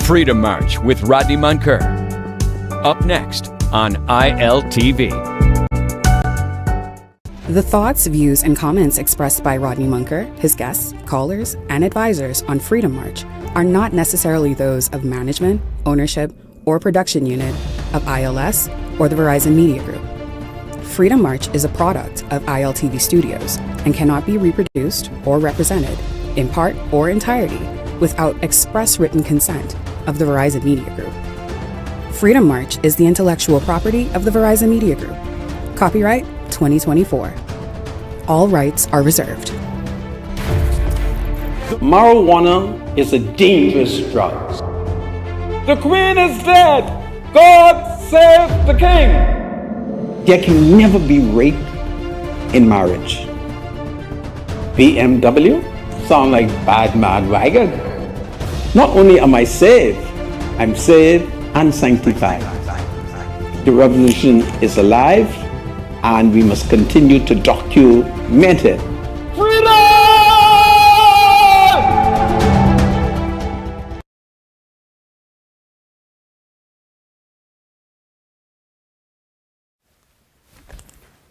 Freedom March with Rodney Munker. Up next on ILTV. The thoughts, views, and comments expressed by Rodney Munker, his guests, callers, and advisors on Freedom March are not necessarily those of management, ownership, or production unit of ILS or the Verizon Media Group. Freedom March is a product of ILTV Studios and cannot be reproduced or represented, in part or entirety, without express written consent of the Verizon Media Group. Freedom March is the intellectual property of the Verizon Media Group. Copyright 2024. All rights are reserved. Marijuana is a dangerous drug. The Queen is dead! God save the King! There can never be rape in marriage. BMW sound like bad mad wagon. Not only am I saved, I'm saved and sanctified. The revolution is alive, and we must continue to document it. Freedom!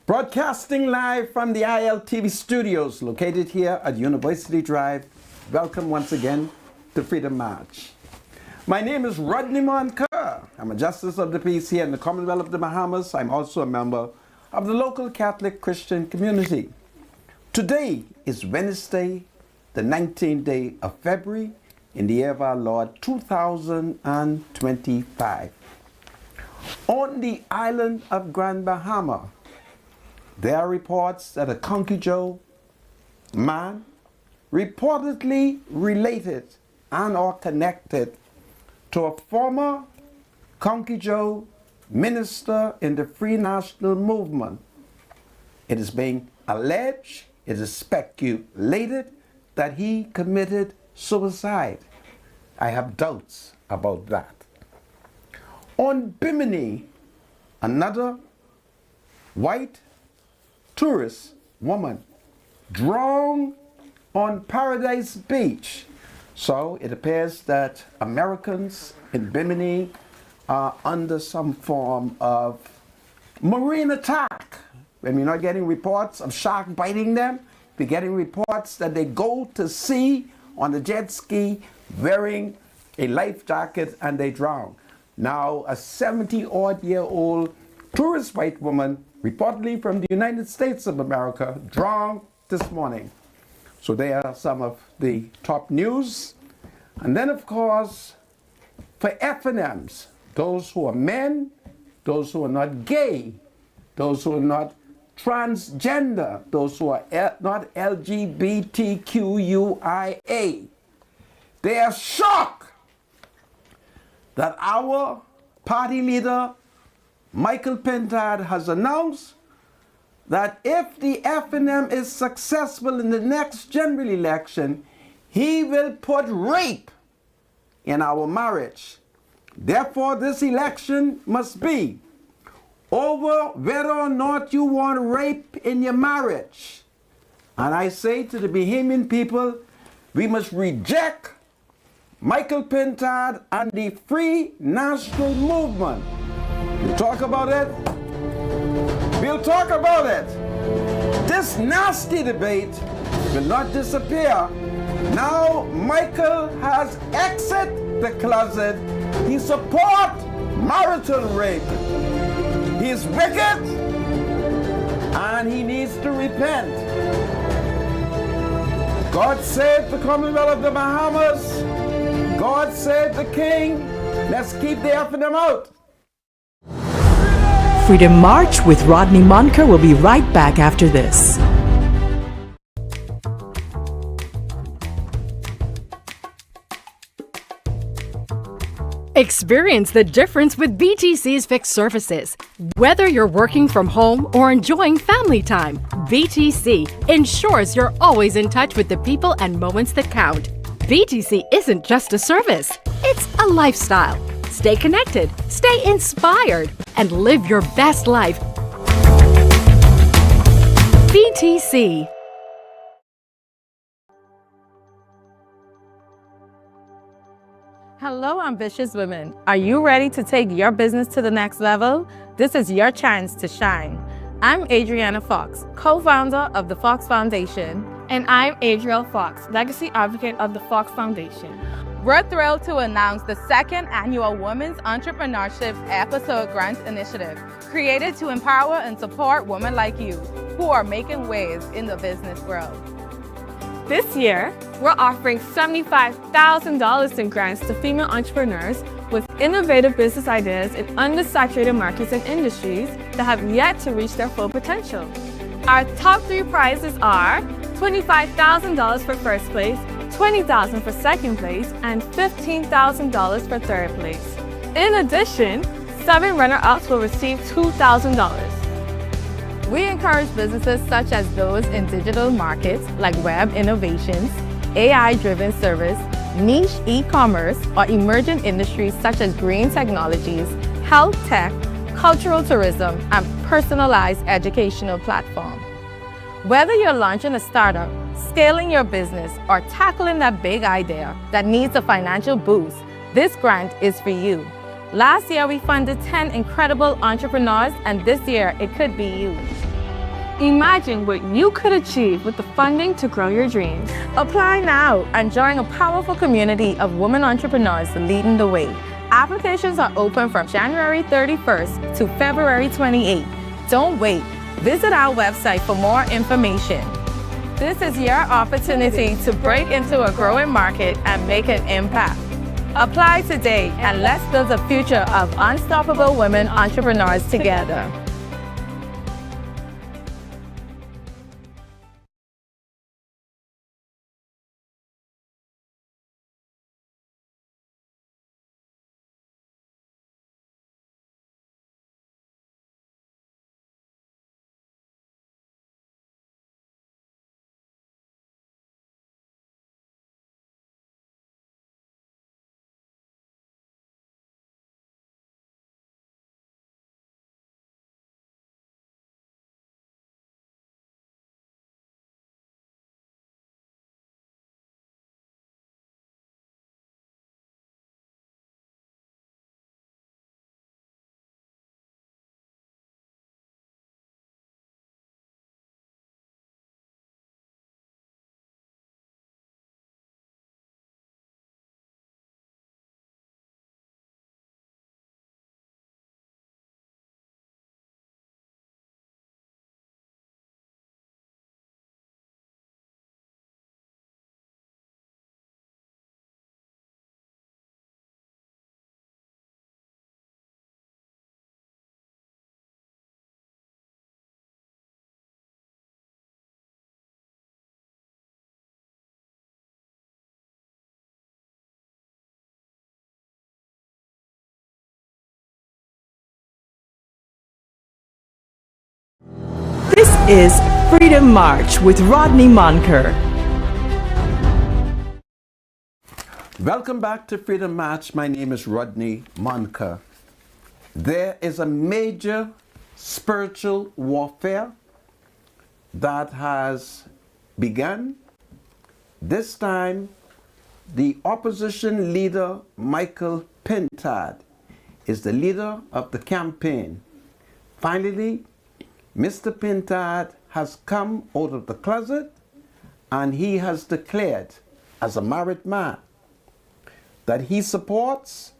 Broadcasting live from the ILTV studios located here at University Drive. Welcome once again to Freedom March. My name is Rodney Munker. I'm a Justice of the Peace here in the Commonwealth of the Bahamas. I'm also a member of the local Catholic Christian community. Today is Wednesday, the 19th day of February in the year of our Lord 2025. On the island of Grand Bahama, there are reports that a Conky Joe man reportedly related and or connected to a former Conky Joe minister in the Free National Movement. It is being alleged, it is speculated that he committed suicide. I have doubts about that. On Bimini, another white tourist woman drowned on Paradise Beach. So it appears that Americans in Bimini are under some form of marine attack. When we're not getting reports of shark biting them, we're getting reports that they go to sea on a jet ski wearing a life jacket and they drown. Now, a 70-odd-year-old tourist white woman, reportedly from the United States of America, drowned this morning. So there are some of the top news. And then, of course, for F&Ms, those who are men, those who are not gay, those who are not transgender, those who are not LGBTQIA, they are shocked that our party leader, Michael Pintard, has announced that if the F&M is successful in the next general election, he will put rape in our marriage. Therefore, this election must be over whether or not you want rape in your marriage. And I say to the Bahamian people, we must reject Michael Pintard and the Free National Movement. We'll talk about it. We'll talk about it. This nasty debate will not disappear. Now Michael has exited the closet. He supports marital rape. He is wicked and he needs to repent. God save the Commonwealth of the Bahamas. God save the King. Let's keep the F&M out. Freedom March with Rodney Munker will be right back after this. Experience the difference with BTC's fixed services. Whether you're working from home or enjoying family time, BTC ensures you're always in touch with the people and moments that count. BTC isn't just a service, it's a lifestyle. Stay connected, stay inspired, and live your best life. BTC. Hello, ambitious women. Are you ready to take your business to the next level? This is your chance to shine. I'm Adriana Fox, co-founder of the Fox Foundation. And I'm Adriel Fox, legacy advocate of the Fox Foundation. We're thrilled to announce the second annual Women's Entrepreneurship Episode Grant Initiative, created to empower and support women like you who are making waves in the business world. This year, we're offering $75,000 in grants to female entrepreneurs with innovative business ideas in undersaturated markets and industries that have yet to reach their full potential. Our top 3 prizes are $25,000 for first place, $20,000 for second place, and $15,000 for third place. In addition, 7 runner-ups will receive $2,000. We encourage businesses such as those in digital markets like web innovations, AI-driven service, niche e-commerce, or emerging industries such as green technologies, health tech, cultural tourism, and personalized educational platform. Whether you're launching a startup, scaling your business, or tackling that big idea that needs a financial boost, this grant is for you. Last year, we funded 10 incredible entrepreneurs, and this year, it could be you. Imagine what you could achieve with the funding to grow your dreams. Apply now and join a powerful community of women entrepreneurs leading the way. Applications are open from January 31st to February 28th. Don't wait. Visit our website for more information. This is your opportunity to break into a growing market and make an impact. Apply today and let's build a future of unstoppable women entrepreneurs together. This is Freedom March with Rodney Monker. Welcome back to Freedom March. My name is Rodney Monker. There is a major spiritual warfare that has begun. This time, the opposition leader, Michael Pintard, is the leader of the campaign. Finally, Mr. Pintard has come out of the closet and he has declared, as a married man, that he supports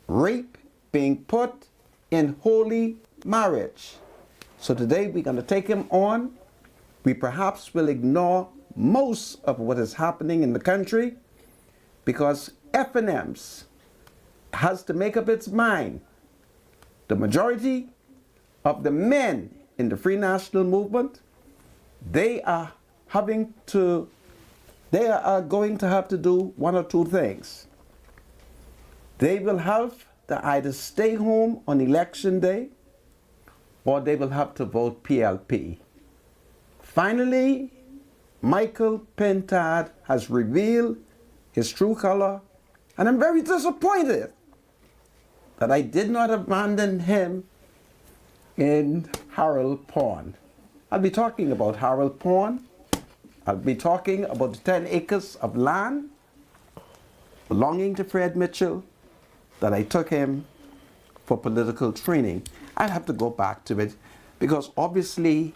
rape being put in holy marriage. So today we're going to take him on. We perhaps will ignore most of what is happening in the country because F&M's has to make up its mind. The majority of the men in the Free National Movement, they are going to have to do one or two things. They will have to either stay home on election day or they will have to vote PLP. Finally, Michael Pintard has revealed his true color, and I'm very disappointed that I did not abandon him in Harold Pawn. I'll be talking about Harold Pawn. I'll be talking about the 10 acres of land belonging to Fred Mitchell that I took him for political training. I'd have to go back to it because obviously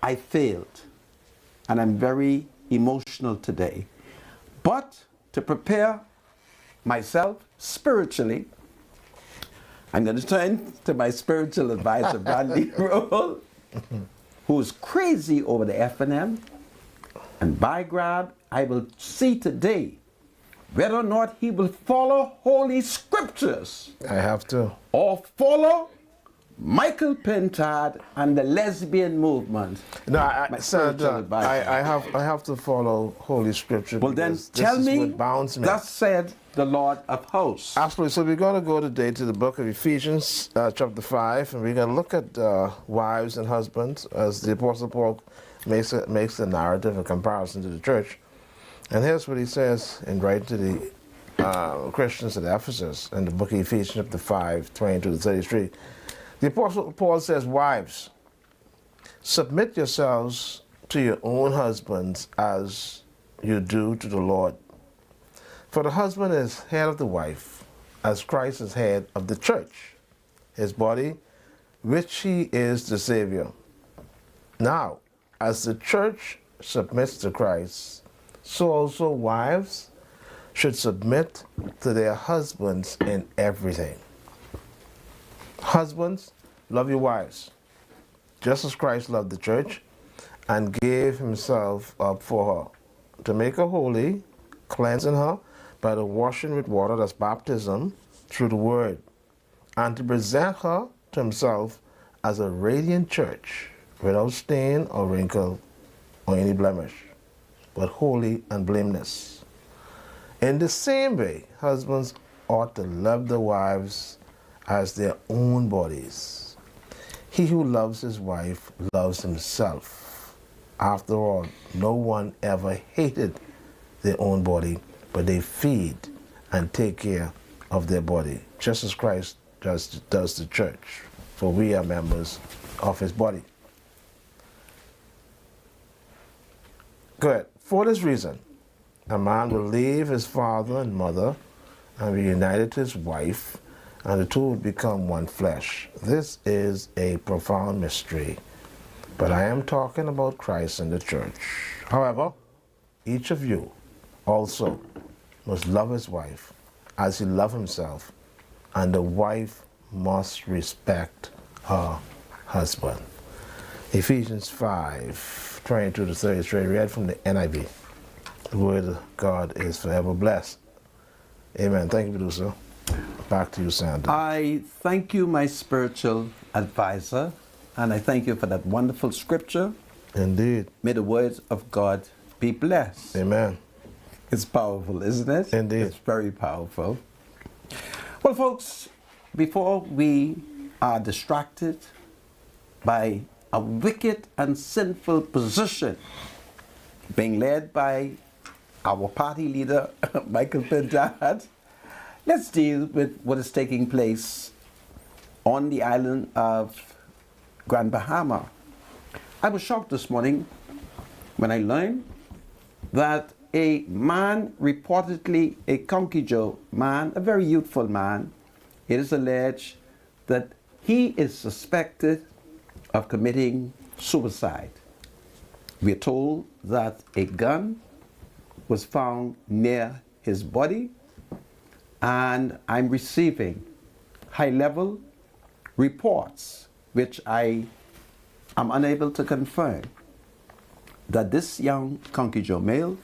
I failed and I'm very emotional today. But to prepare myself spiritually, I'm going to turn to my spiritual advisor, Bradley Roll, who's crazy over the F&M. And by God, I will see today whether or not he will follow Holy Scriptures. I have to. Or follow Michael Pintard and the lesbian movement. No, I have to follow Holy Scripture. Well, then tell me, thus said the Lord of hosts. Absolutely. So we're going to go today to the book of Ephesians, chapter 5, and we're going to look at wives and husbands as the Apostle Paul makes the narrative in comparison to the church. And here's what he says in writing to the Christians at Ephesus in the book of Ephesians, chapter 5, 22 to 33. The Apostle Paul says, wives, submit yourselves to your own husbands as you do to the Lord. For the husband is head of the wife, as Christ is head of the church, his body, which he is the Savior. Now, as the church submits to Christ, so also wives should submit to their husbands in everything. Husbands, love your wives, just as Christ loved the church and gave himself up for her, to make her holy, cleansing her by the washing with water, that's baptism, through the word, and to present her to himself as a radiant church, without stain or wrinkle or any blemish, but holy and blameless. In the same way, husbands ought to love their wives as their own bodies. He who loves his wife loves himself. After all, no one ever hated their own body, but they feed and take care of their body, just as Christ does the church, for we are members of his body. Good. For this reason, a man will leave his father and mother and be united to his wife, and the two will become one flesh. This is a profound mystery, but I am talking about Christ and the church. However, each of you also must love his wife as he loves himself, and the wife must respect her husband. Ephesians 5, 22 to 33, read from the NIV. The word of God is forever blessed. Amen. Thank you, producer. Back to you, Sandra. I thank you, my spiritual advisor, and I thank you for that wonderful scripture. Indeed. May the words of God be blessed. Amen. It's powerful, isn't it? Indeed. It's very powerful. Well, folks, before we are distracted by a wicked and sinful position being led by our party leader, Michael Pintard, let's deal with what is taking place on the island of Grand Bahama. I was shocked this morning when I learned that a man, reportedly a Conky Joe man, a very youthful man, it is alleged that he is suspected of committing suicide. We are told that a gun was found near his body, and I'm receiving high-level reports, which I am unable to confirm, that this young Conky Joe male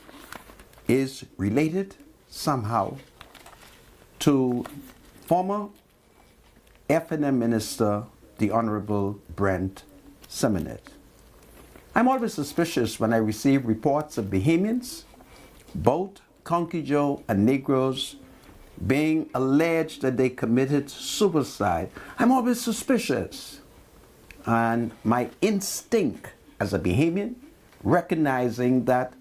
is related somehow to former F&M Minister, the Honorable Brent Simonet. I'm always suspicious when I receive reports of Bahamians, both Conky Joe and Negroes, being alleged that they committed suicide. I'm always suspicious. And my instinct as a Bahamian, recognizing that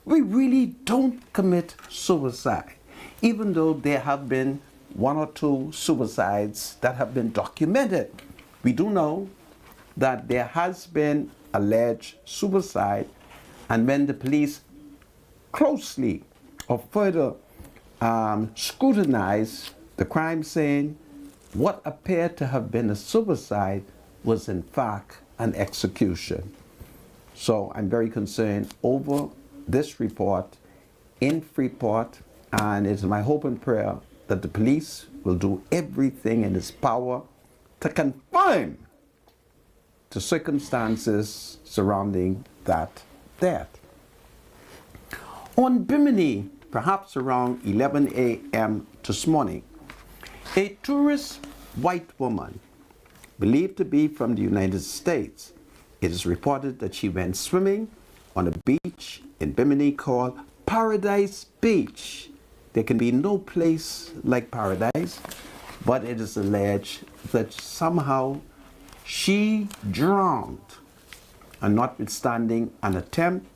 we really don't commit suicide, even though there have been one or two suicides that have been documented. We do know that there has been alleged suicide, and when the police closely or further scrutinized the crime scene. What appeared to have been a suicide was in fact an execution. So I'm very concerned over this report in Freeport, and it's my hope and prayer that the police will do everything in its power to confirm the circumstances surrounding that death. On Bimini, perhaps around 11 a.m. this morning, a tourist white woman, believed to be from the United States, it is reported that she went swimming on a beach in Bimini called Paradise Beach. There can be no place like paradise, but it is alleged that somehow she drowned, and notwithstanding an attempt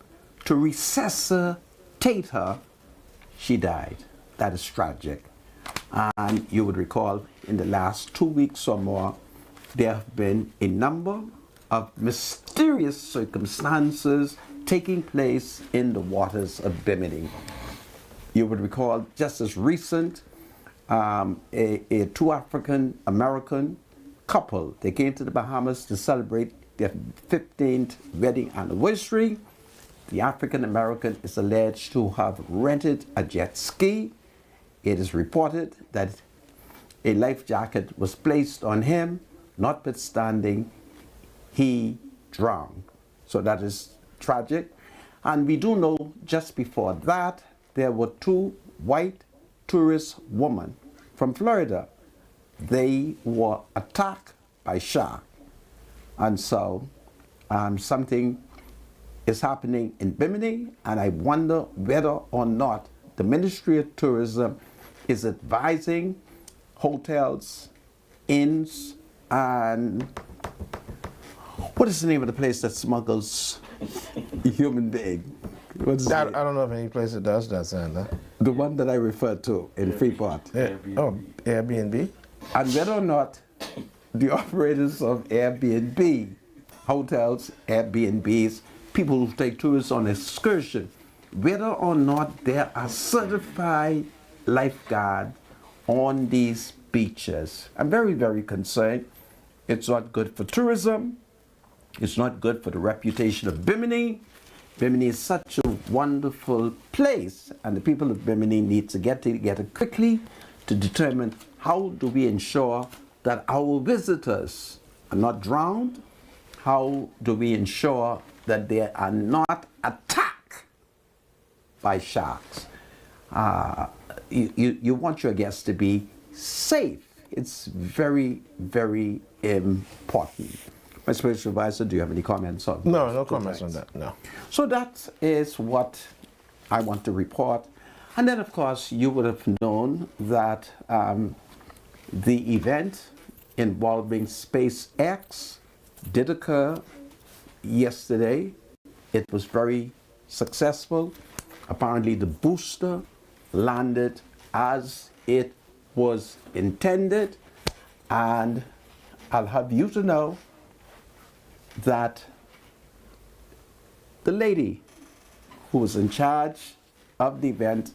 to resuscitate her, she died. That is tragic. And you would recall in the last 2 weeks or more, there have been a number of mysterious circumstances taking place in the waters of Bimini. You would recall just as recent, a two African American couple, they came to the Bahamas to celebrate their 15th wedding anniversary. The African American is alleged to have rented a jet ski. It is reported that a life jacket was placed on him, notwithstanding he drowned. So that is tragic. And we do know just before that, there were two white tourist women from Florida. They were attacked by sharks. And so something is happening in Bimini, and I wonder whether or not the Ministry of Tourism is advising hotels, inns, and what is the name of the place that smuggles human being? I don't know of any place that does that, Sandra. The one that I referred to in Freeport. Airbnb? And whether or not the operators of Airbnb, hotels, Airbnbs, people who take tourists on excursion, whether or not there are certified lifeguards on these beaches. I'm very, very concerned. It's not good for tourism. It's not good for the reputation of Bimini. Bimini is such a wonderful place, and the people of Bimini need to get together quickly to determine how do we ensure that our visitors are not drowned. How do we ensure that they are not attacked by sharks? You want your guests to be safe. It's very, very important. My spiritual advisor, do you have any comments on that? No comments on that, no. So that is what I want to report. And then, of course, you would have known that the event involving SpaceX did occur yesterday. It was very successful. Apparently, the booster landed as it was intended. And I'll have you to know that the lady who was in charge of the event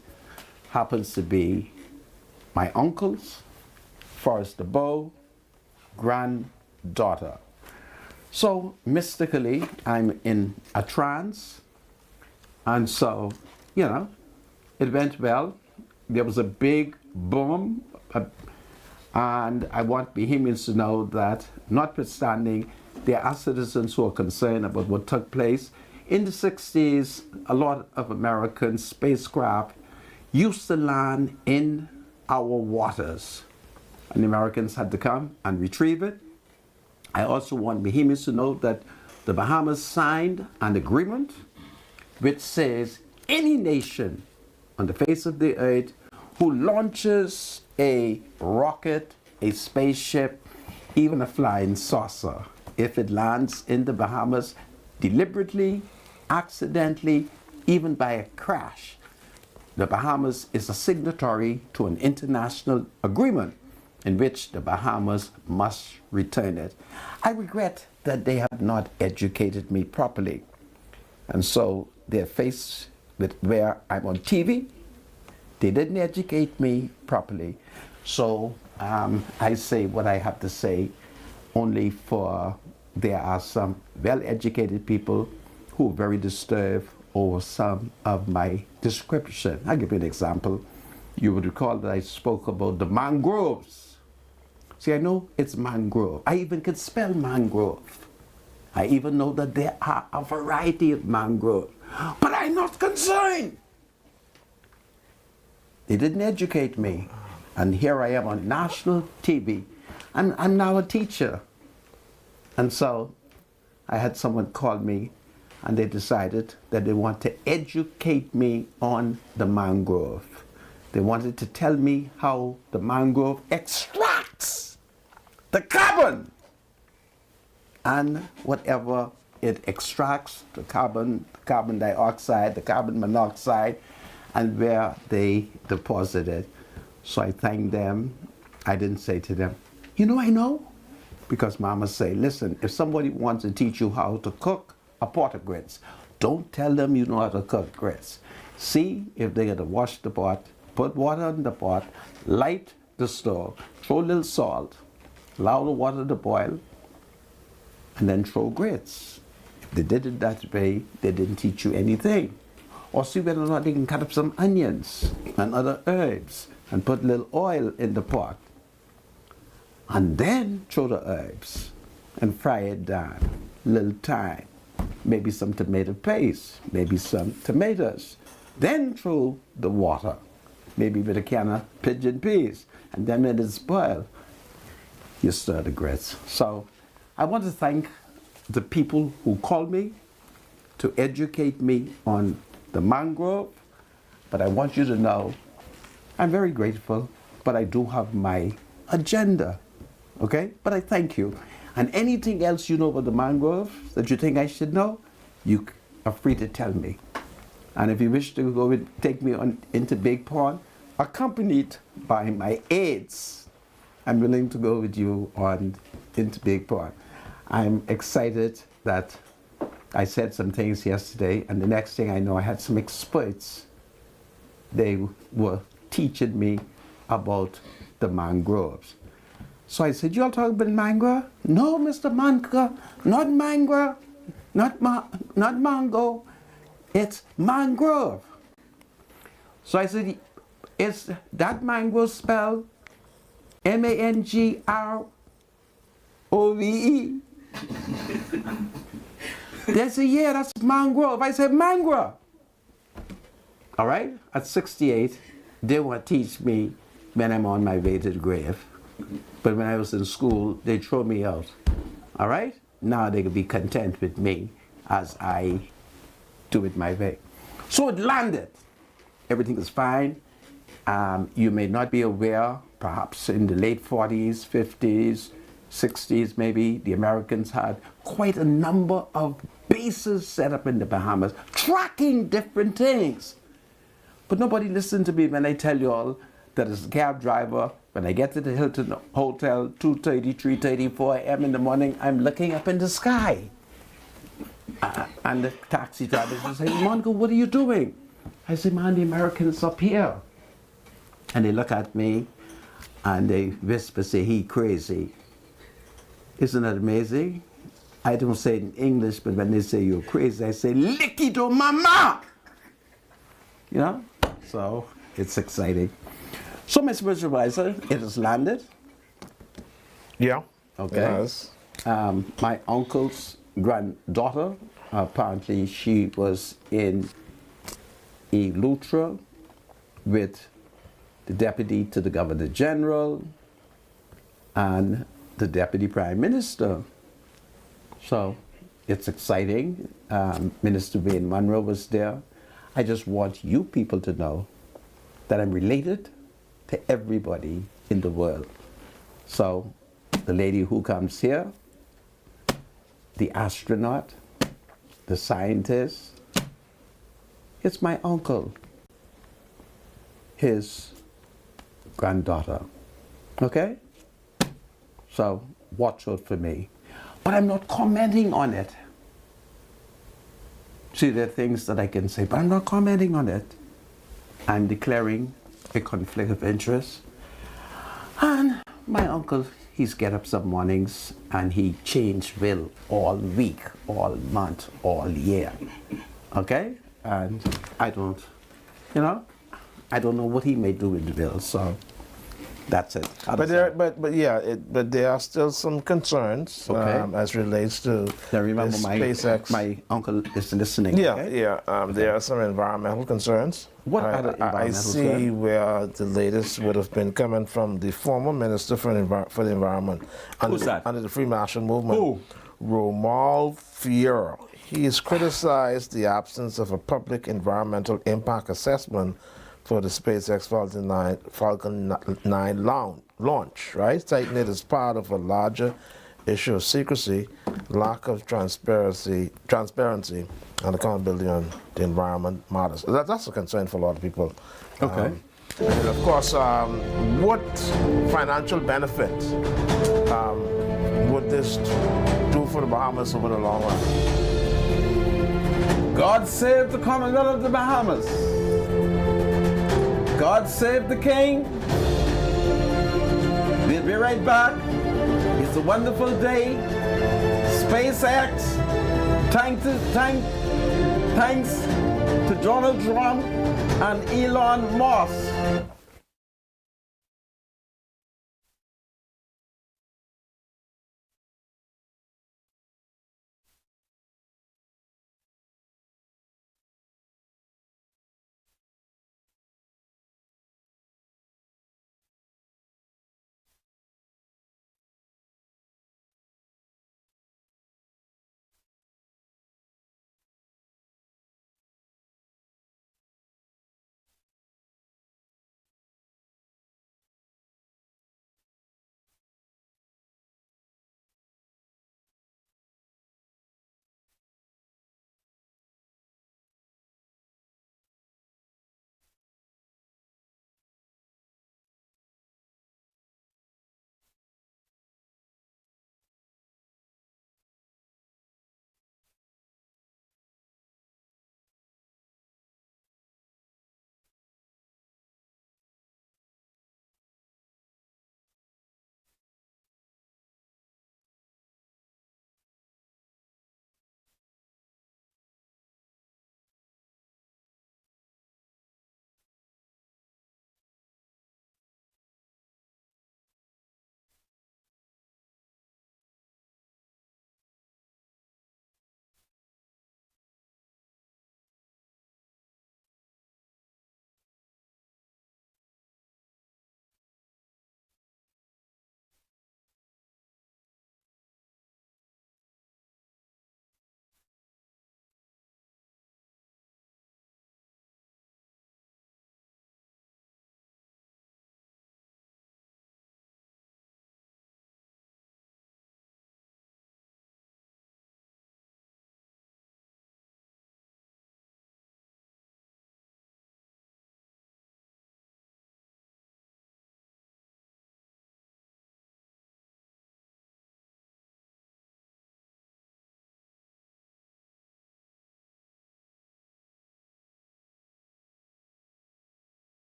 happens to be my uncle's, Forrest DeBow, granddaughter. So mystically, I'm in a trance, and so, you know, it went well. There was a big boom, and I want Bahamians to know that, notwithstanding, there are citizens who are concerned about what took place. In the 60s, a lot of American spacecraft used to land in our waters, and the Americans had to come and retrieve it. I also want Bahamians to know that the Bahamas signed an agreement which says any nation on the face of the earth who launches a rocket, a spaceship, even a flying saucer, if it lands in the Bahamas deliberately, accidentally, even by a crash, the Bahamas is a signatory to an international agreement in which the Bahamas must return it. I regret that they have not educated me properly. And so they're faced with where I'm on TV. They didn't educate me properly. So I say what I have to say only for there are some well-educated people who are very disturbed over some of my description. I'll give you an example. You would recall that I spoke about the mangroves. See, I know it's mangrove. I even can spell mangrove. I even know that there are a variety of mangrove. But I'm not concerned. They didn't educate me. And here I am on national TV. I'm now a teacher. And so I had someone call me and they decided that they want to educate me on the mangrove. They wanted to tell me how the mangrove extracts the carbon and whatever it extracts, the carbon dioxide, the carbon monoxide, and where they deposit it. So I thanked them. I didn't say to them, you know, I know. Because Mama say, listen, if somebody wants to teach you how to cook a pot of grits, don't tell them you know how to cook grits. See if they're gonna wash the pot, put water in the pot, light the stove, throw a little salt, allow the water to boil, and then throw grits. If they did it that way, they didn't teach you anything. Or see whether or not they can cut up some onions and other herbs and put a little oil in the pot. And then throw the herbs and fry it down. A little thyme, maybe some tomato paste, maybe some tomatoes. Then throw the water, maybe with a can of pigeon peas. And then when it's boiled, you stir the grits. So I want to thank the people who called me to educate me on the mangrove. But I want you to know I'm very grateful, but I do have my agenda. Okay? But I thank you. And anything else you know about the mangrove that you think I should know, you are free to tell me. And if you wish to go take me into Big Pond, accompanied by my aides, I'm willing to go with you into Big Pond. I'm excited that I said some things yesterday, and the next thing I know, I had some experts. They were teaching me about the mangroves. So I said, you all talk about mangrove? No, Mr. Manka, not mangrove, not mango, it's mangrove. So I said, is that mangrove spelled M-A-N-G-R-O-V-E? They said, yeah, that's mangrove. I said, mangrove. All right, at 68, they want to teach me when I'm on my way to the grave. But when I was in school, they throw me out. All right? Now they can be content with me as I do it my way. So it landed. Everything is fine. You may not be aware, perhaps in the late 40s, 50s, 60s maybe, the Americans had quite a number of bases set up in the Bahamas, tracking different things. But nobody listened to me when I tell you all that as a cab driver, when I get to the Hilton Hotel, 2:30, 3:30, 4 a.m. in the morning, I'm looking up in the sky. And the taxi driver will say, Monica, what are you doing? I say, man, the Americans up here. And they look at me and they whisper, say, he crazy. Isn't that amazing? I don't say it in English, but when they say you're crazy, I say, liquido mama! You know? So it's exciting. So, Mr. Supervisor, it has landed. Yeah. Okay. It has. My uncle's granddaughter, apparently she was in Eleuthera with the deputy to the Governor General and the Deputy Prime Minister. So it's exciting. Minister Wayne Munro was there. I just want you people to know that I'm related to everybody in the world. So the lady who comes here, the astronaut, the scientist, it's my uncle, his granddaughter. Okay? So watch out for me. But I'm not commenting on it. See, there are things that I can say, but I'm not commenting on it. I'm declaring a conflict of interest. And my uncle, he's get up some mornings and he change will all week, all month, all year. Okay? And I don't, I don't know what he may do with the will, so that's it. But there are still some concerns as relates to now remember SpaceX. My uncle is listening. Yeah, okay? yeah. There are some environmental concerns. What other I environmental see concerns? where the latest would have been coming from the former Minister for the Environment under the Free Marshall Movement. Who? Romuald Fier. He has criticized the absence of a public environmental impact assessment for the SpaceX Falcon 9 launch, right? Citing it as part of a larger issue of secrecy, lack of transparency, and accountability on the environment matters. That's a concern for a lot of people. Okay. And of course, what financial benefit would this do for the Bahamas over the long run? God save the Commonwealth of the Bahamas. God save the King. We'll be right back. It's a wonderful day. SpaceX. Thanks to Donald Trump and Elon Musk.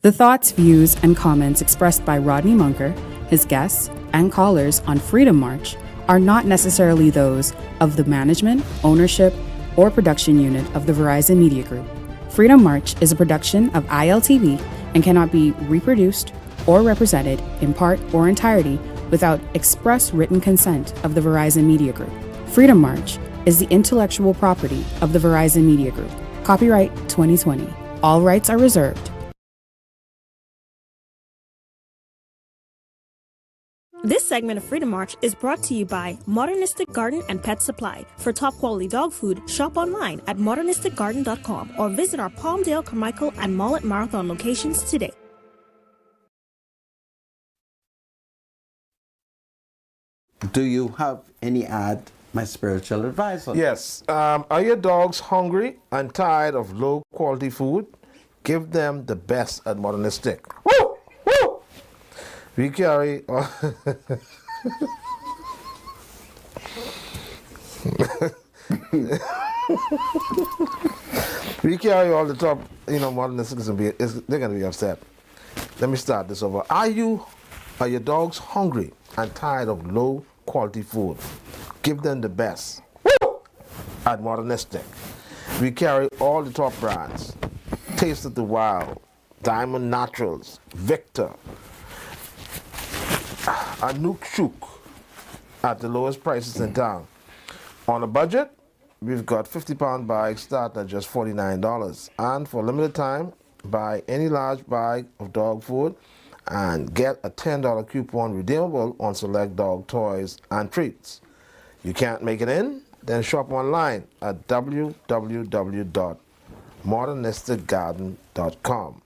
The thoughts, views, and comments expressed by Rodney Munker, his guests, and callers on Freedom March are not necessarily those of the management, ownership, or production unit of the Verizon Media Group. Freedom March is a production of ILTV and cannot be reproduced or represented in part or entirety without express written consent of the Verizon Media Group. Freedom March is the intellectual property of the Verizon Media Group. Copyright 2020. All rights are reserved. This segment of Freedom March is brought to you by Modernistic Garden and Pet Supply. For top quality dog food, shop online at modernisticgarden.com or visit our Palmdale, Carmichael, and Mullet Marathon locations today. Do you have any ad, my spiritual advisor? Yes. Are your dogs hungry and tired of low quality food? Give them the best at Modernistic. Woo! Woo! We carry we carry all the top, Modernistic they're gonna be upset. Let me start this over. Are your dogs hungry and tired of low quality food? Give them the best at Modernistic. We carry all the top brands. Taste of the Wild, Diamond Naturals, Victor, Anouk Chouk at the lowest prices in town. On a budget, we've got 50-pound bags starting at just $49. And for a limited time, buy any large bag of dog food and get a $10 coupon redeemable on select dog toys and treats. You can't make it in? Then shop online at www.modernisticgarden.com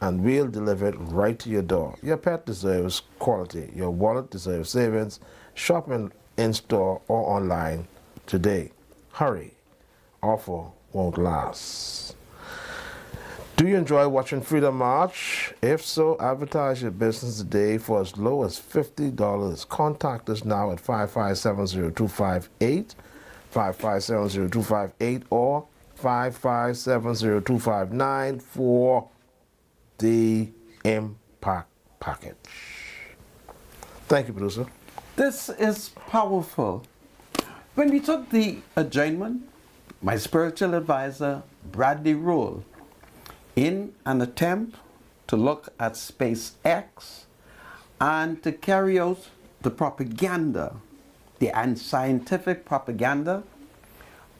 and we'll deliver it right to your door. Your pet deserves quality. Your wallet deserves savings. Shop in store or online today. Hurry. Offer won't last. Do you enjoy watching Freedom March? If so, advertise your business today for as low as $50. Contact us now at 5570258, 5570258, or 5570259 for the Impact Package. Thank you, producer. This is powerful. When we took the adjournment, my spiritual advisor, Bradley Rule, in an attempt to look at SpaceX and to carry out the propaganda, the unscientific propaganda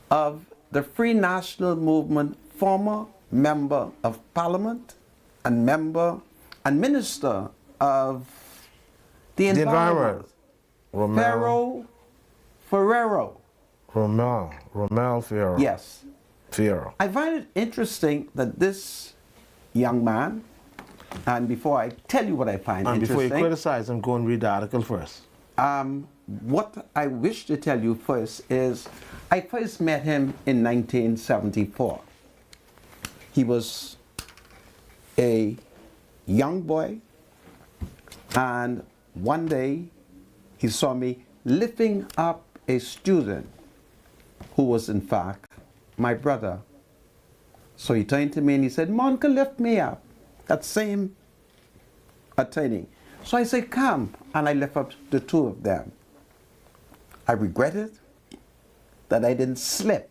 of the Free National Movement former member of Parliament and member and minister of the Environment, Romel Ferrero. Romel Ferrero. Yes. Ferrero. I find it interesting that this young man, and before I tell you what I find interesting... And before you criticize him, go and read the article first. What I wish to tell you first is, I first met him in 1974. He was a young boy, and one day he saw me lifting up a student who was in fact my brother. So he turned to me and he said, "Monka, lift me up." That same attorney. So I said, "Come," and I lift up the two of them. I regretted that I didn't slip,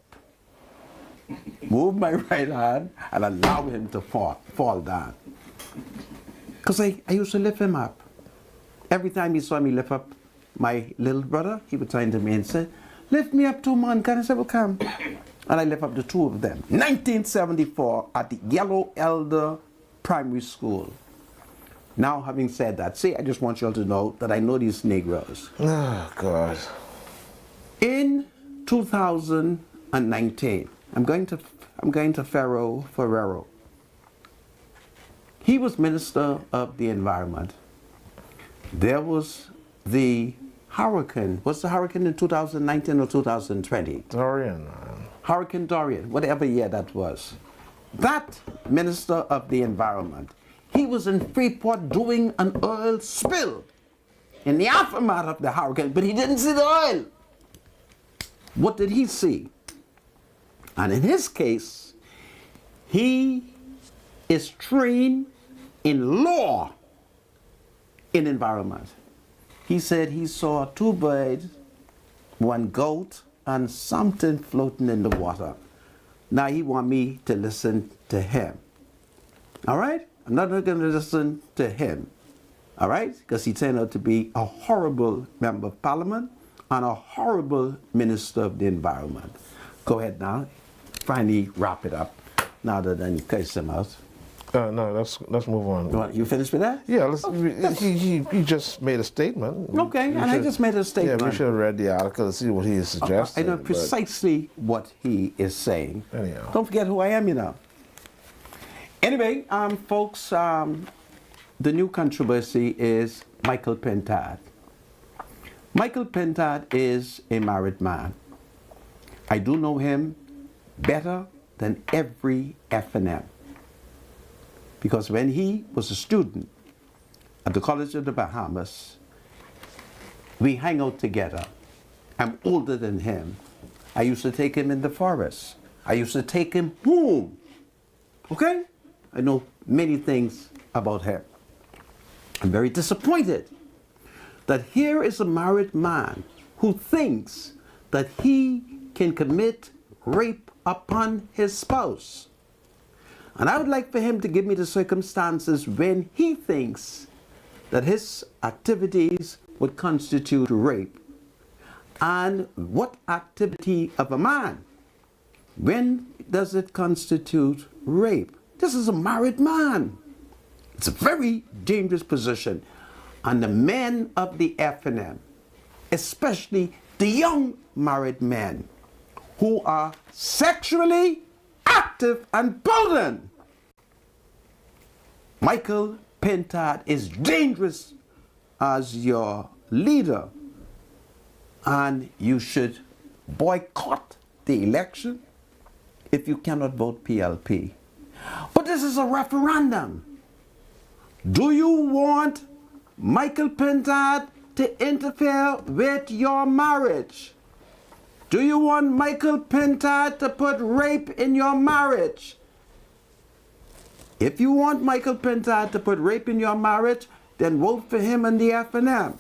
move my right hand, and allow him to fall down. Because I used to lift him up. Every time he saw me lift up my little brother, he would turn to me and say, "Lift me up too, Monka." And I said, "Well, come." And I lift up the two of them. 1974 at the Yellow Elder Primary School. Now, having said that, I just want you all to know that I know these Negroes. Oh, God. In 2019, I'm going to Ferrero. He was Minister of the Environment. There was the hurricane. What's the hurricane in 2019 or 2020? Dorian. Hurricane Dorian, whatever year that was. That Minister of the Environment, he was in Freeport doing an oil spill in the aftermath of the hurricane, but he didn't see the oil. What did he see? And in his case, he is trained in law in environment. He said he saw 2 birds, 1 goat, and something floating in the water. Now he want me to listen to him. All right? I'm not going to listen to him. All right? Because he turned out to be a horrible member of parliament and a horrible minister of the environment. Go ahead now. Finally wrap it up. Now that I curse him out. No, let's move on. You finished with that? Yeah, he just made a statement. Okay, and I just made a statement. Yeah, we should have read the article to see what he is suggesting. I know precisely what he is saying. Anyhow. Don't forget who I am, you know. Anyway, folks, the new controversy is Michael Pentad. Michael Pentad is a married man. I do know him better than every F&M. Because when he was a student at the College of the Bahamas, we hang out together. I'm older than him. I used to take him in the forest. I used to take him home. Okay? I know many things about him. I'm very disappointed that here is a married man who thinks that he can commit rape upon his spouse. And I would like for him to give me the circumstances when he thinks that his activities would constitute rape. And what activity of a man, when does it constitute rape? This is a married man. It's a very dangerous position. And the men of the F&M, especially the young married men who are sexually active and potent. Michael Pentad is dangerous as your leader, and you should boycott the election if you cannot vote PLP. But this is a referendum. Do you want Michael Pentad to interfere with your marriage? Do you want Michael Pentad to put rape in your marriage? If you want Michael Pentad to put rape in your marriage, then vote for him and the F&M.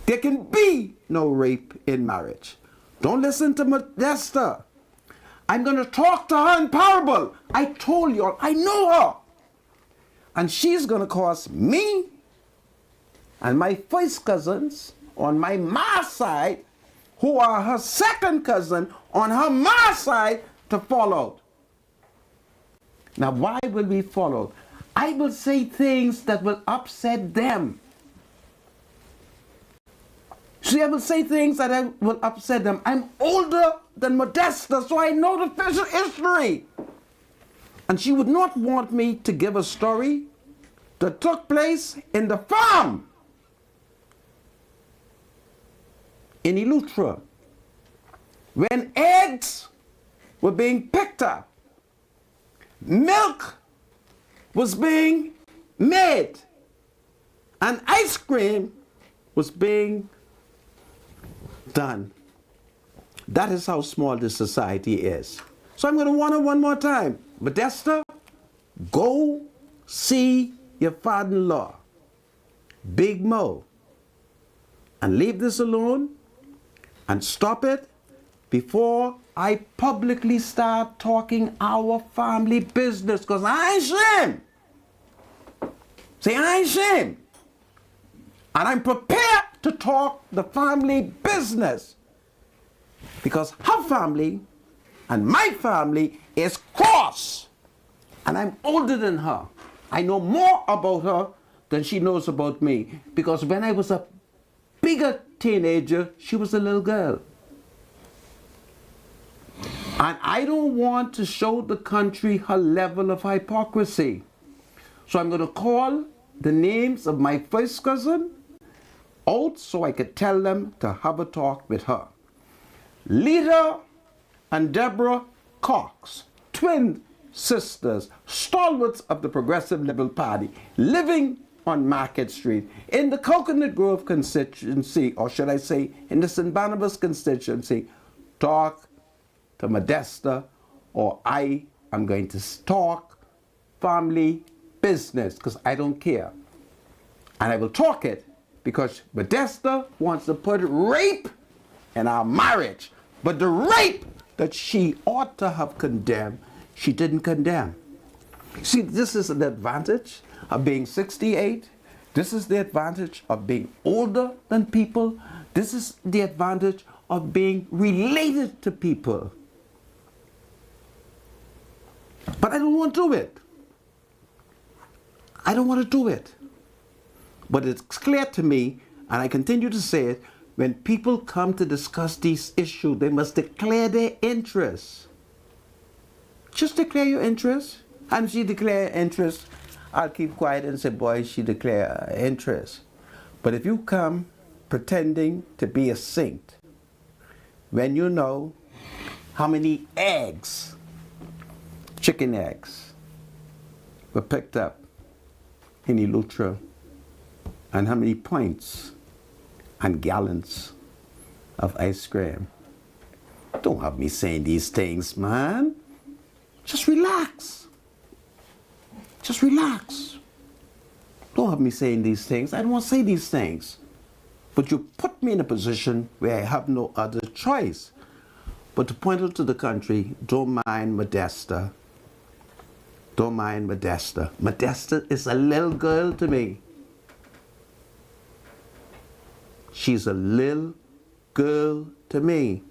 There can be no rape in marriage. Don't listen to Modesta. I'm going to talk to her in parable. I told you, I know her. And she's going to cause me and my first cousins on my ma side, who are her second cousin on her ma side, to fall out. Now, why will we fall out? I will say things that will upset them. See, I will say things that will upset them. I'm older than Modesta, so I know the history. And she would not want me to give a story that took place in the farm in Eleuthera, when eggs were being picked up, milk was being made, and ice cream was being done. That is how small this society is. So I'm going to warn her one more time. Modesta, go see your father-in-law, Big Mo, and leave this alone and stop it before I publicly start talking our family business, because I ain't ashamed. See, I ain't ashamed. And I'm prepared to talk the family business, because her family and my family is cross. And I'm older than her. I know more about her than she knows about me, because when I was a bigger teenager, she was a little girl. And I don't want to show the country her level of hypocrisy. So I'm going to call the names of my first cousin out so I could tell them to have a talk with her. Lita and Deborah Cox, twin sisters, stalwarts of the Progressive Liberal Party, living on Market Street in the Coconut Grove constituency, or should I say in the St. Barnabas constituency. Talk to Modesta, or I am going to talk family business because I don't care. And I will talk it because Modesta wants to put rape in our marriage. But the rape that she ought to have condemned, she didn't condemn. See, this is an advantage of being 68. This is the advantage of being older than people. This is the advantage of being related to people. But I don't want to do it. I don't want to do it. But it's clear to me, and I continue to say it, when people come to discuss these issues, they must declare their interests. Just declare your interests. And if she declare interest, I'll keep quiet and say, boy, she declare interest. But if you come pretending to be a saint, when you know how many eggs, chicken eggs, were picked up in Eleuthera, and how many pints and gallons of ice cream. Don't have me saying these things, man. Just relax. Just relax. Don't have me saying these things. I don't want to say these things. But you put me in a position where I have no other choice but to point out to the country, don't mind Modesta. Don't mind Modesta. Modesta is a little girl to me. She's a little girl to me.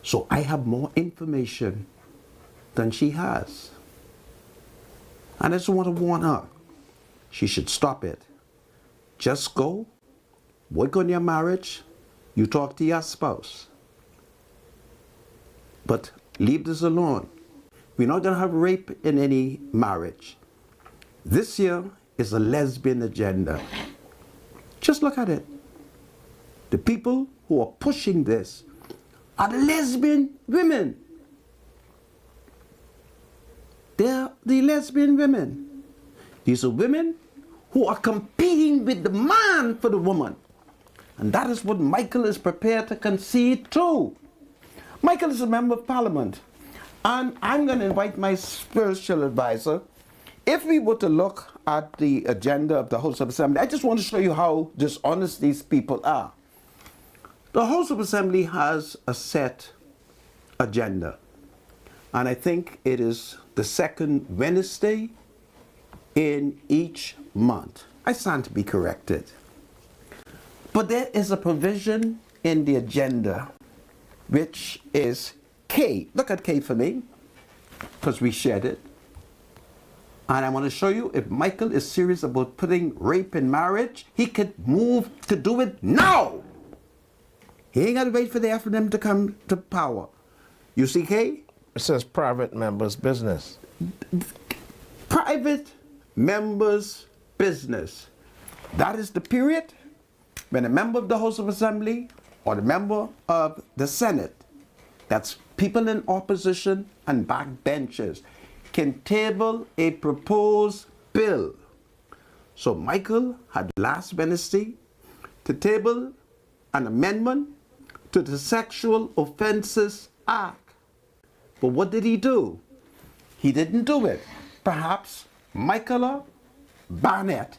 So I have more information than she has. And I just want to warn her. She should stop it. Just go, work on your marriage, you talk to your spouse. But leave this alone. We're not going to have rape in any marriage. This year is a lesbian agenda. Just look at it. The people who are pushing this are the lesbian women. They're the lesbian women. These are women who are competing with the man for the woman. And that is what Michael is prepared to concede to. Michael is a member of parliament. And I'm going to invite my spiritual advisor. If we were to look at the agenda of the House of Assembly, I just want to show you how dishonest these people are. The House of Assembly has a set agenda. And I think it is the second Wednesday in each month. I stand to be corrected. But there is a provision in the agenda which is K. Look at K for me, because we shared it. And I want to show you, if Michael is serious about putting rape in marriage, he could move to do it now. He ain't got to wait for the FNM to come to power. You see K? It says private members' business. Private members' business. That is the period when a member of the House of Assembly or the member of the Senate, that's people in opposition and backbenchers, can table a proposed bill. So Michael had last Wednesday to table an amendment to the Sexual Offences Act. But what did he do? He didn't do it. Perhaps Michael Barnett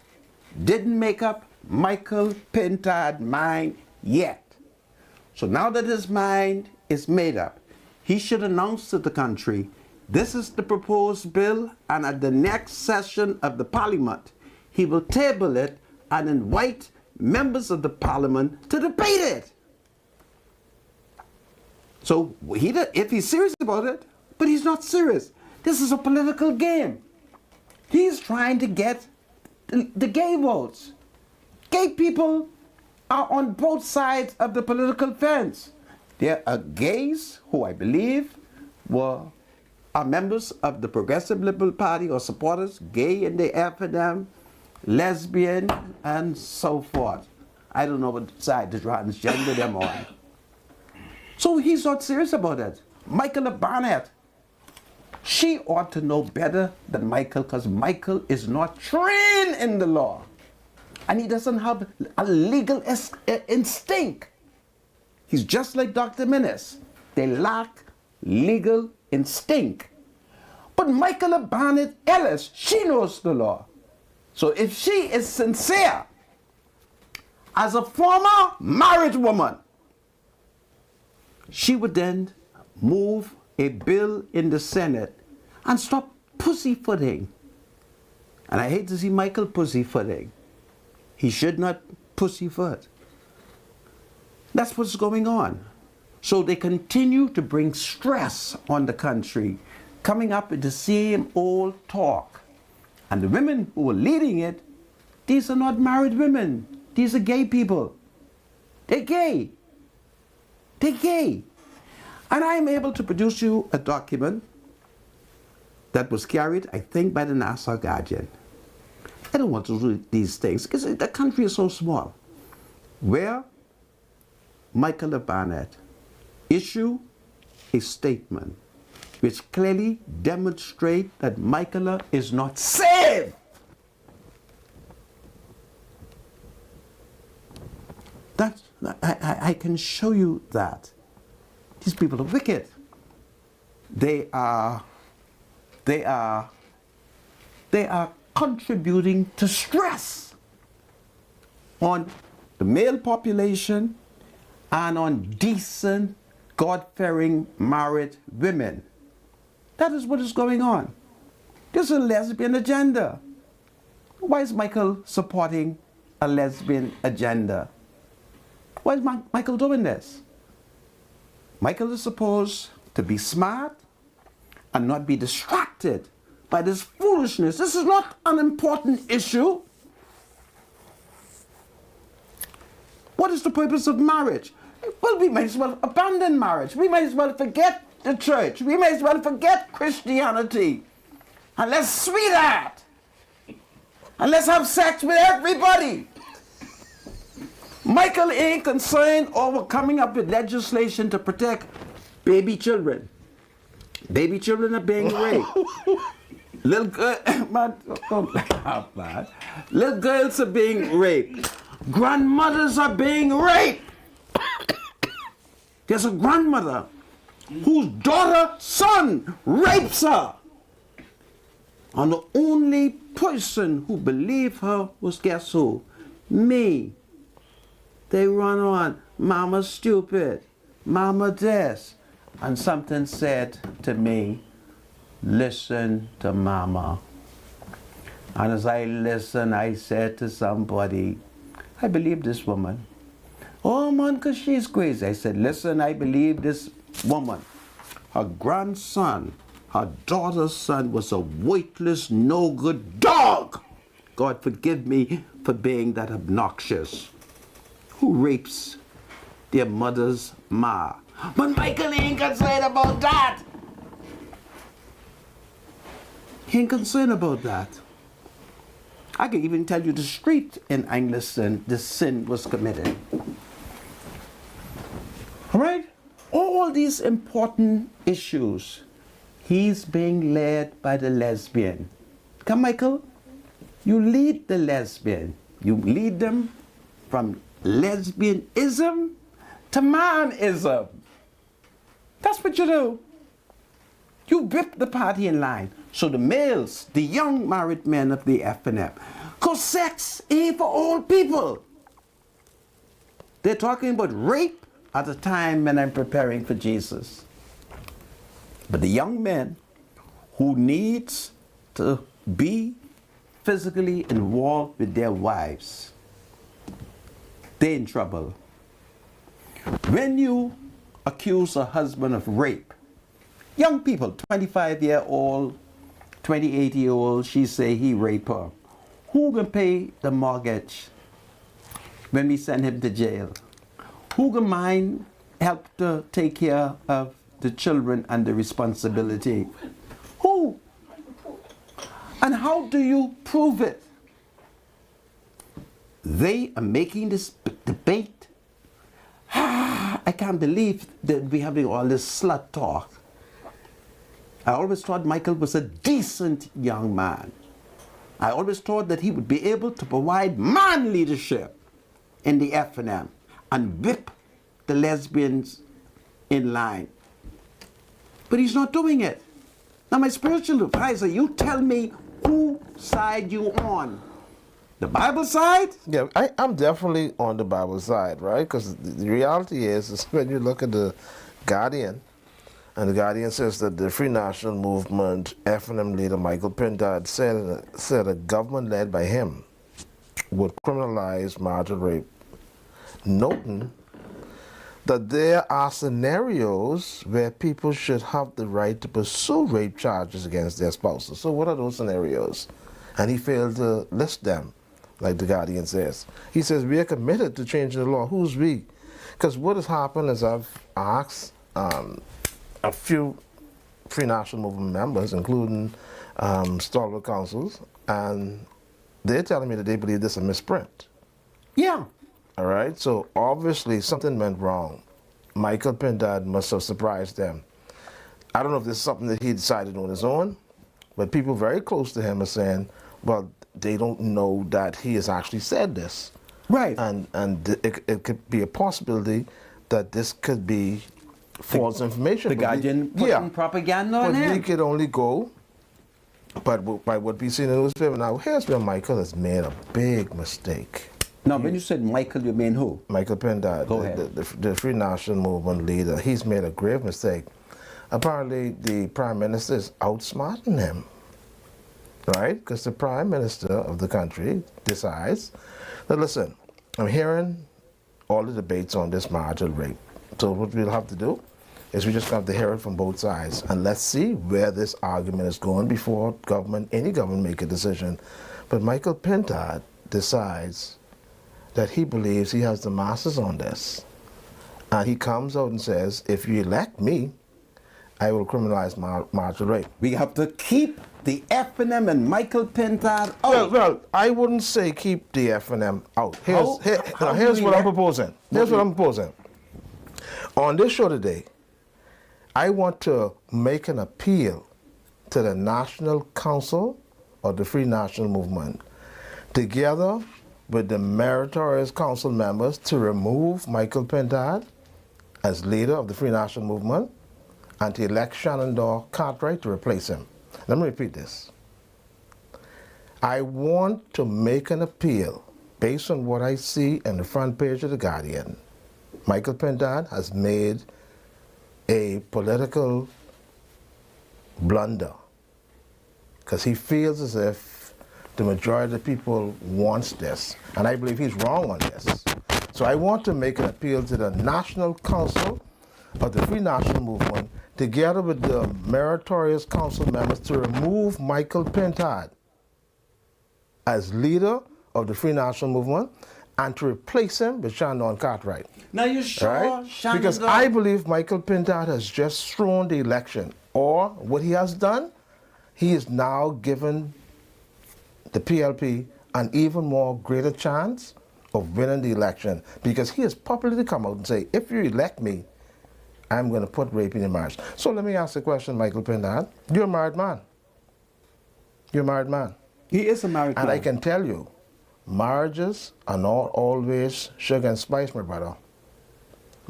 didn't make up Michael Pintard's mind yet. So now that his mind is made up, he should announce to the country, this is the proposed bill, and at the next session of the parliament, he will table it and invite members of the parliament to debate it. So if he's serious about it, but he's not serious. This is a political game. He's trying to get the gay votes. Gay people are on both sides of the political fence. There are gays who I believe are members of the Progressive Liberal Party or supporters, gay in the FNM, lesbian, and so forth. I don't know what side to transgender them on. So he's not serious about it. Michael Barnett, she ought to know better than Michael, because Michael is not trained in the law. And he doesn't have a legal instinct. He's just like Dr. Minnis. They lack legal instinct. But Michaela Barnett Ellis, she knows the law. So if she is sincere, as a former married woman, she would then move a bill in the Senate and stop pussyfooting. And I hate to see Michael pussyfooting. He should not pussyfoot. That's what's going on. So they continue to bring stress on the country, coming up with the same old talk. And the women who are leading it, these are not married women. These are gay people. They're gay. They're gay. And I'm able to produce you a document that was carried, I think, by the Nassau Guardian. I don't want to do these things because the country is so small. Where Michaela Barnett issue a statement which clearly demonstrates that Michaela is not saved. I can show you that. These people are wicked. They are contributing to stress on the male population and on decent, God-fearing married women. That is what is going on. There's a lesbian agenda. Why is Michael supporting a lesbian agenda? Why is Michael doing this? Michael is supposed to be smart and not be distracted by this foolishness. This is not an important issue. What is the purpose of marriage? Well, we might as well abandon marriage. We might as well forget the church. We might as well forget Christianity. And let's sweetheart. And let's have sex with everybody. Michael ain't concerned over coming up with legislation to protect baby children. Baby children are being raped. Little girls are being raped. Grandmothers are being raped. There's a grandmother whose son rapes her. And the only person who believed her was, guess who? Me. They run on, mama stupid, mama this. And something said to me, listen to mama. And as I listened, I said to somebody, I believe this woman. Oh man, because she's crazy. I said, listen, I believe this woman. Her grandson, her daughter's son was a weightless, no good dog. God forgive me for being that obnoxious. Who rapes their mother's ma? But Michael ain't concerned about that. He ain't concerned about that. I can even tell you the street in Angleton, this sin was committed. All right? All these important issues, he's being led by the lesbian. Come, Michael, you lead the lesbian. You lead them from lesbianism to manism. That's what you do. You whip the party in line. So the males, the young married men of the F&M, because sex ain't for old people. They're talking about rape at a time when I'm preparing for Jesus. But the young men who needs to be physically involved with their wives, they're in trouble. When you accuse a husband of rape, young people, 25-year-old, 28-year-old, she say he raped her. Who can pay the mortgage when we send him to jail? Who can mind help to take care of the children and the responsibility? Who? And how do you prove it? They are making this debate. I can't believe that we're having all this slut talk. I always thought Michael was a decent young man. I always thought that he would be able to provide man leadership in the F&M and whip the lesbians in line. But he's not doing it. Now, my spiritual advisor, you tell me who side you on. The Bible side? Yeah, I'm definitely on the Bible side, right? Because the reality is when you look at the Guardian, and the Guardian says that the Free National Movement FNM leader Michael Pintard said a government led by him would criminalize marital rape, noting that there are scenarios where people should have the right to pursue rape charges against their spouses. So what are those scenarios? And he failed to list them, like the Guardian says. He says, we are committed to changing the law. Who's we? Because what has happened is I've asked a few Free National Movement members, including stalwart councils, and they're telling me that they believe this is a misprint. Yeah. All right, so obviously something went wrong. Michael Pintard must have surprised them. I don't know if this is something that he decided on his own, but people very close to him are saying, well, they don't know that he has actually said this. Right. And it could be a possibility that this could be false information. The Guardian putting propaganda on him. But we could only go by what we see in the newspaper. Now, here's where Michael has made a big mistake. Now, when you said Michael, you mean who? Michael Pintard, the Free National Movement leader. He's made a grave mistake. Apparently, the Prime Minister is outsmarting him, right? Because the Prime Minister of the country decides that, listen, I'm hearing all the debates on this marital rape. So what we'll have to do is we just have to hear it from both sides. And let's see where this argument is going before any government make a decision. But Michael Pintard decides that he believes he has the masses on this. And he comes out and says, if you elect me, I will criminalize marital rape. We have to keep the FNM and Michael Pintard out. Well, I wouldn't say keep the FNM out. Here's what I'm proposing. Here's what I'm proposing. On this show today, I want to make an appeal to the National Council of the Free National Movement, together with the meritorious council members, to remove Michael Pintard as leader of the Free National Movement and to elect Shenandoah Cartwright to replace him. Let me repeat this. I want to make an appeal based on what I see in the front page of The Guardian. Michael Pintard has made a political blunder because he feels as if the majority of the people wants this, and I believe he's wrong on this. So I want to make an appeal to the National Council of the Free National Movement, together with the meritorious council members, to remove Michael Pintard as leader of the Free National Movement and to replace him with Shenandoah Cartwright. Now you sure? Right? Because I believe Michael Pintard has just thrown the election, or what he has done, he is now given the PLP an even more greater chance of winning the election, because he has publicly come out and say, if you elect me, I'm going to put rape in your marriage. So let me ask the question, Michael Pintard. You're a married man. You're a married man. He is a married man. And I can tell you, marriages are not always sugar and spice, my brother.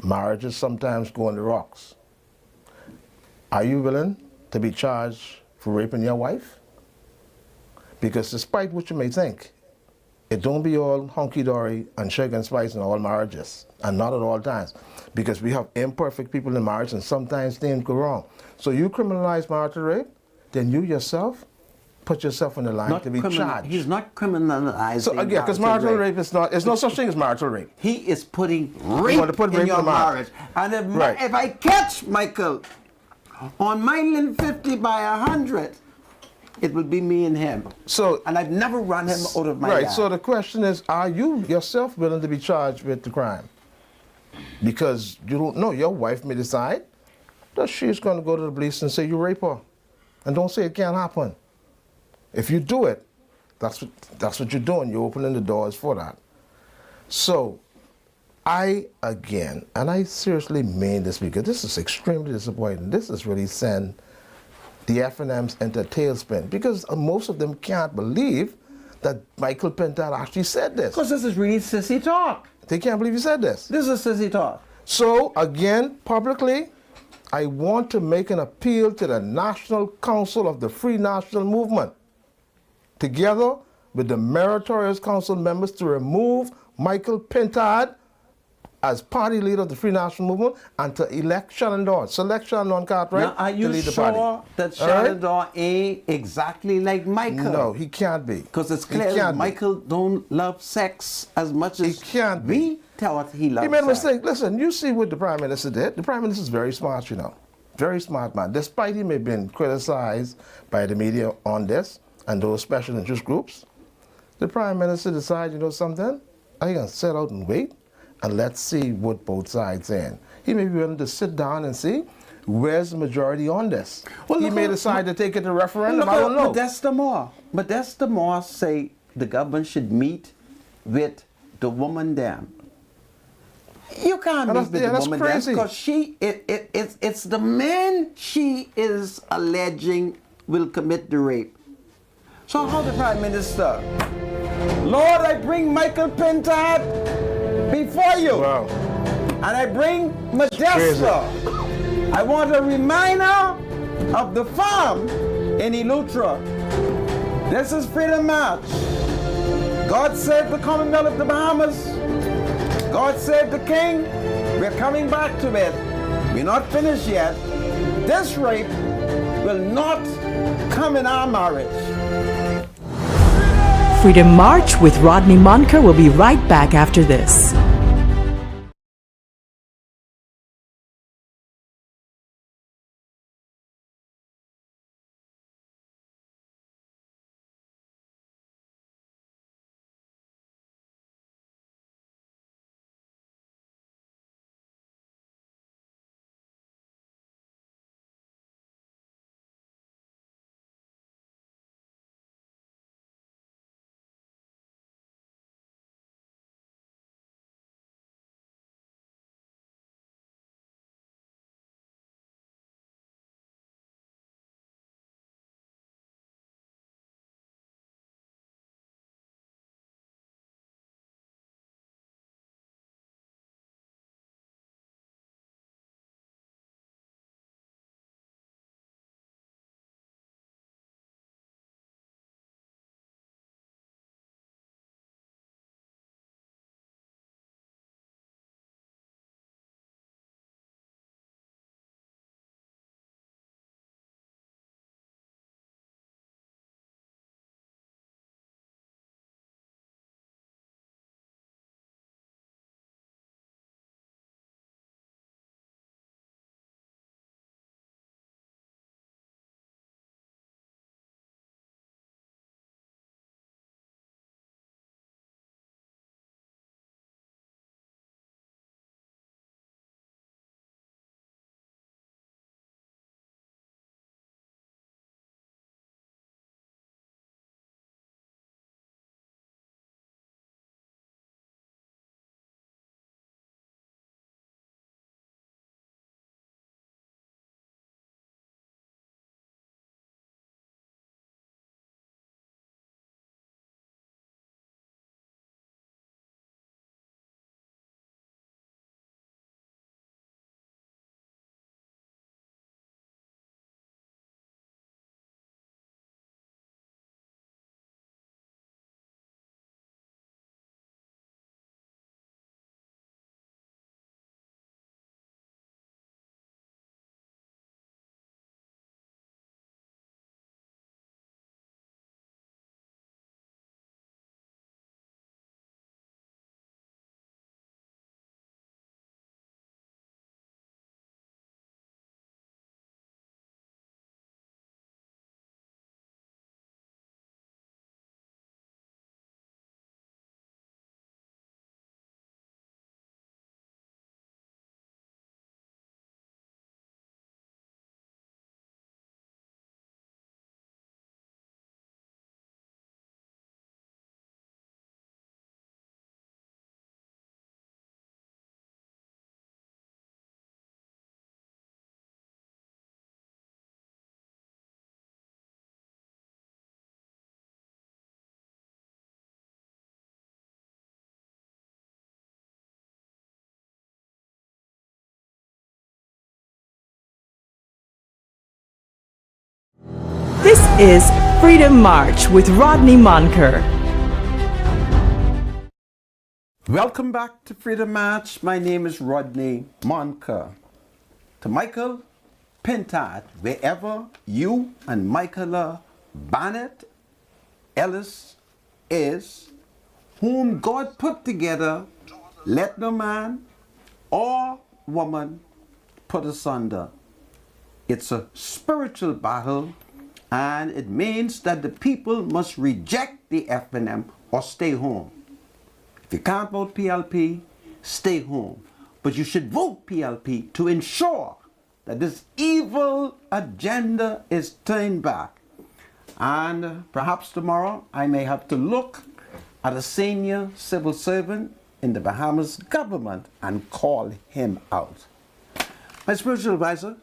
Marriages sometimes go on the rocks. Are you willing to be charged for raping your wife? Because despite what you may think, it don't be all hunky-dory and sugar and spice in all marriages, and not at all times. Because we have imperfect people in marriage, and sometimes things go wrong. So you criminalize marital rape, then you yourself put yourself on the line to be charged. He's not criminalizing. So again, because marital rape is not, it's no such thing as marital rape. He is putting rape in your marriage. And if I catch Michael on Mainland 50 by 100, it will be me and him. So, and I've never run him out of my Right, yard. so the question is, are you yourself willing to be charged with the crime? Because you don't know, your wife may decide that she's going to go to the police and say you rape her. And don't say it can't happen. If you do it, that's what you're doing. You're opening the doors for that. So, I seriously mean this, because this is extremely disappointing. This has really sent the FNMs into a tailspin, because most of them can't believe that Michael Pintard actually said this. Because this is really sissy talk. They can't believe he said this. This is sissy talk. So, again, publicly, I want to make an appeal to the National Council of the Free National Movement, together with the Meritorious Council members, to remove Michael Pintard as party leader of the Free National Movement and to elect Shannon Dawn. Select Shannon Dawn Cartwright Now, are to you lead the sure party. that Shannon Dawn ain't exactly like Michael? No, he can't be. Because it's clear that Michael don't love sex as much as we thought he loved He made a sex. mistake. Listen, you see what the Prime Minister did. The Prime Minister is very smart, you know. Very smart man. Despite he may have been criticized by the media on this and those special interest groups, the Prime Minister decided, you know something? I can sit out and wait and let's see what both sides saying. He may be willing to sit down and see where's the majority on this. Well, he may decide to take it to referendum. I don't know. Modesta Moore say the government should meet with the woman them. You can't meet with the woman them because it's the man she is alleging will commit the rape. So how the Prime Minister? Lord, I bring Michael Pintard before you. Wow. And I bring Modesta. I want a reminder of the farm in Elutra. This is Freedom March. God save the Commonwealth of the Bahamas. God save the King. We're coming back to it. We're not finished yet. This rape will not come in our marriage. Freedom March with Rodney Munker will be right back after this. This is Freedom March with Rodney Monker. Welcome back to Freedom March. My name is Rodney Monker. To Michael Pintard, wherever you and Michaela Barnett Ellis is, whom God put together, let no man or woman put asunder. It's a spiritual battle, and it means that the people must reject the FNM or stay home. If you can't vote PLP, stay home. But you should vote PLP to ensure that this evil agenda is turned back. And perhaps tomorrow I may have to look at a senior civil servant in the Bahamas government and call him out. My spiritual advisor.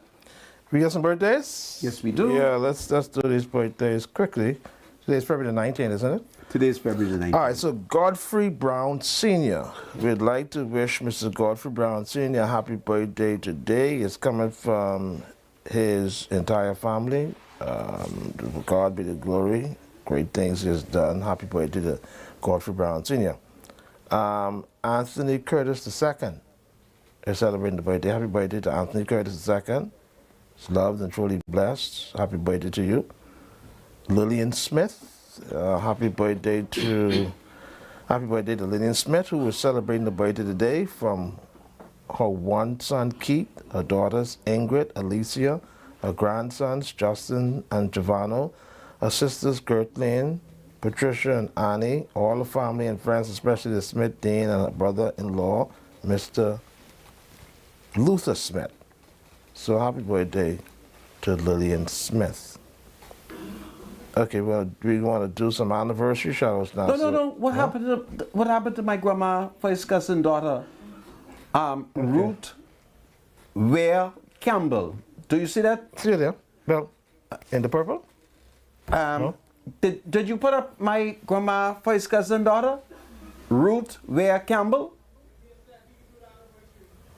We got some birthdays? Yes, we do. Yeah, let's do these birthdays quickly. Today's February the 19th, isn't it? Today's February the 19th. All right, so Godfrey Brown Sr. We'd like to wish Mr. Godfrey Brown Sr. a happy birthday today. It's coming from his entire family. God be the glory. Great things he has done. Happy birthday to Godfrey Brown Sr. Anthony Curtis II is celebrating the birthday. Happy birthday to Anthony Curtis II. He's loved and truly blessed. Happy birthday to you. Lillian Smith. Happy birthday to Lillian Smith, who is celebrating the birthday today, from her one son Keith, her daughters Ingrid, Alicia, her grandsons Justin and Giovanno, her sisters Gertline, Patricia and Annie, all the family and friends, especially the Smith Dean and her brother-in-law, Mr. Luther Smith. So happy birthday to Lillian Smith. Okay, well, we want to do some anniversary shoutouts now. No. What happened to my grandma, first cousin daughter, Ruth Ware Campbell? Do you see that? See there. Well, in the purple? No? Did you put up my grandma, first cousin daughter, Ruth Ware Campbell?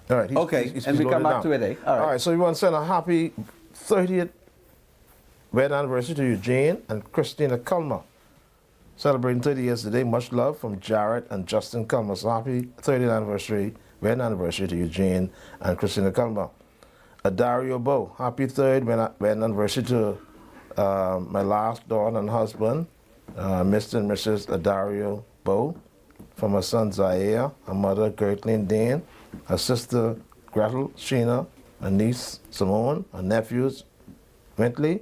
All right. He's and we come back to it, eh? All right, so we want to send a happy 30th wedding anniversary to Eugene and Christina Culmer. Celebrating 30 years today. Much love from Jared and Justin Culmer. So happy 30th wedding anniversary to Eugene and Christina Culmer. Dario Bow. Happy 3rd wedding anniversary to my last daughter and husband, Mr. and Mrs. Dario Bow. From her son Zaire, her mother Gertline Dean, her sister Gretel Sheena, her niece Simone, her nephews Wintley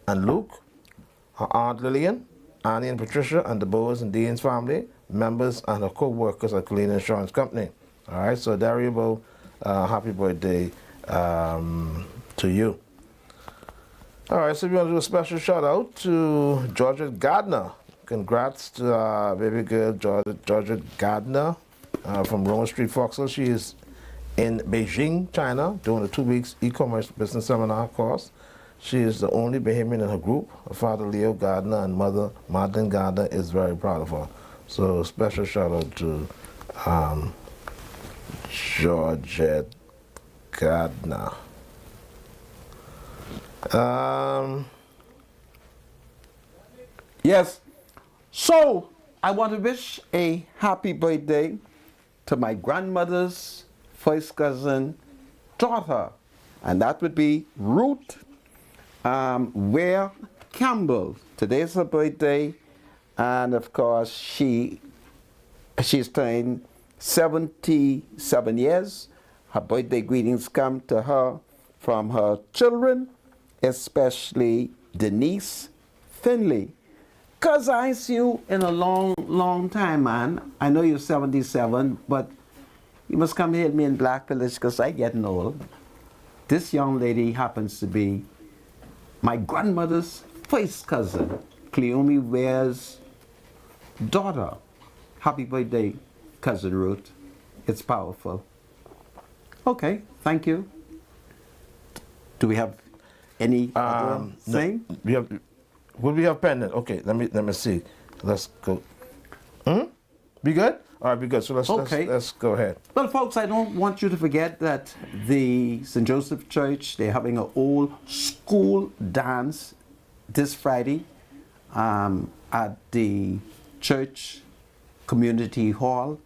and Luke, her aunt Lillian, Annie and Patricia, and the Bows and Dean's family, members and her co-workers at Colleen Insurance Company. All right, so Dario Bow, happy birthday to you. All right, so we want to do a special shout out to Georgia Gardner. Congrats to baby girl Georgia Gardner from Roma Street, Foxhill. She is in Beijing, China, doing a 2 weeks e-commerce business seminar course. She is the only Bahamian in her group. Her father, Leo Gardner, and mother, Madeline Gardner, is very proud of her. So special shout out to Georgette Gardner. Yes. So I want to wish a happy birthday to my grandmother's first cousin daughter, and that would be Ruth Ware Campbell. Today's her birthday, and of course she's turning 77 years. Her birthday greetings come to her from her children, especially Denise Finley. Cause I see you in a long time, man. I know you're 77, but you must come here with me in Black Village because I getting old. This young lady happens to be my grandmother's first cousin, Cleomi Ware's daughter. Happy birthday, Cousin Ruth. It's powerful. Okay, thank you. Do we have any other thing? No, will we have pendant? Okay, let me see. Let's go. Be good? All right, be good. So let's go ahead. Well, folks, I don't want you to forget that the St. Joseph Church, they're having an old school dance this Friday at the church community hall.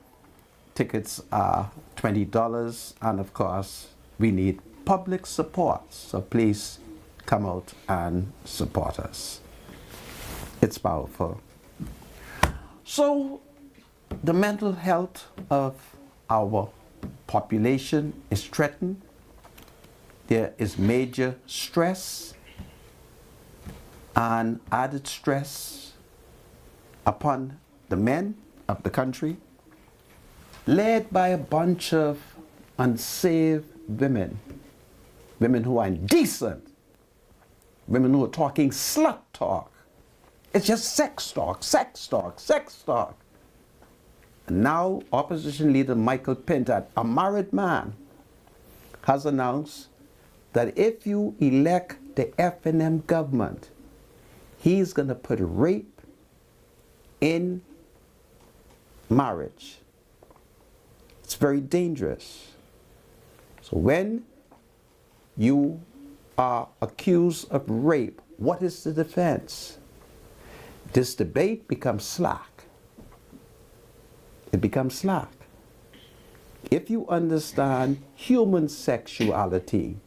Tickets are $20, and of course, we need public support. So please come out and support us. It's powerful. So the mental health of our population is threatened. There is major stress and added stress upon the men of the country, led by a bunch of unsaved women, women who are indecent, women who are talking slut talk. It's just sex talk, sex talk, sex talk. And now opposition leader Michael Pintat, a married man, has announced that if you elect the F&M government, he's going to put rape in marriage. It's very dangerous. So when you are accused of rape, what is the defense? This debate becomes slack. It becomes slack. If you understand human sexuality,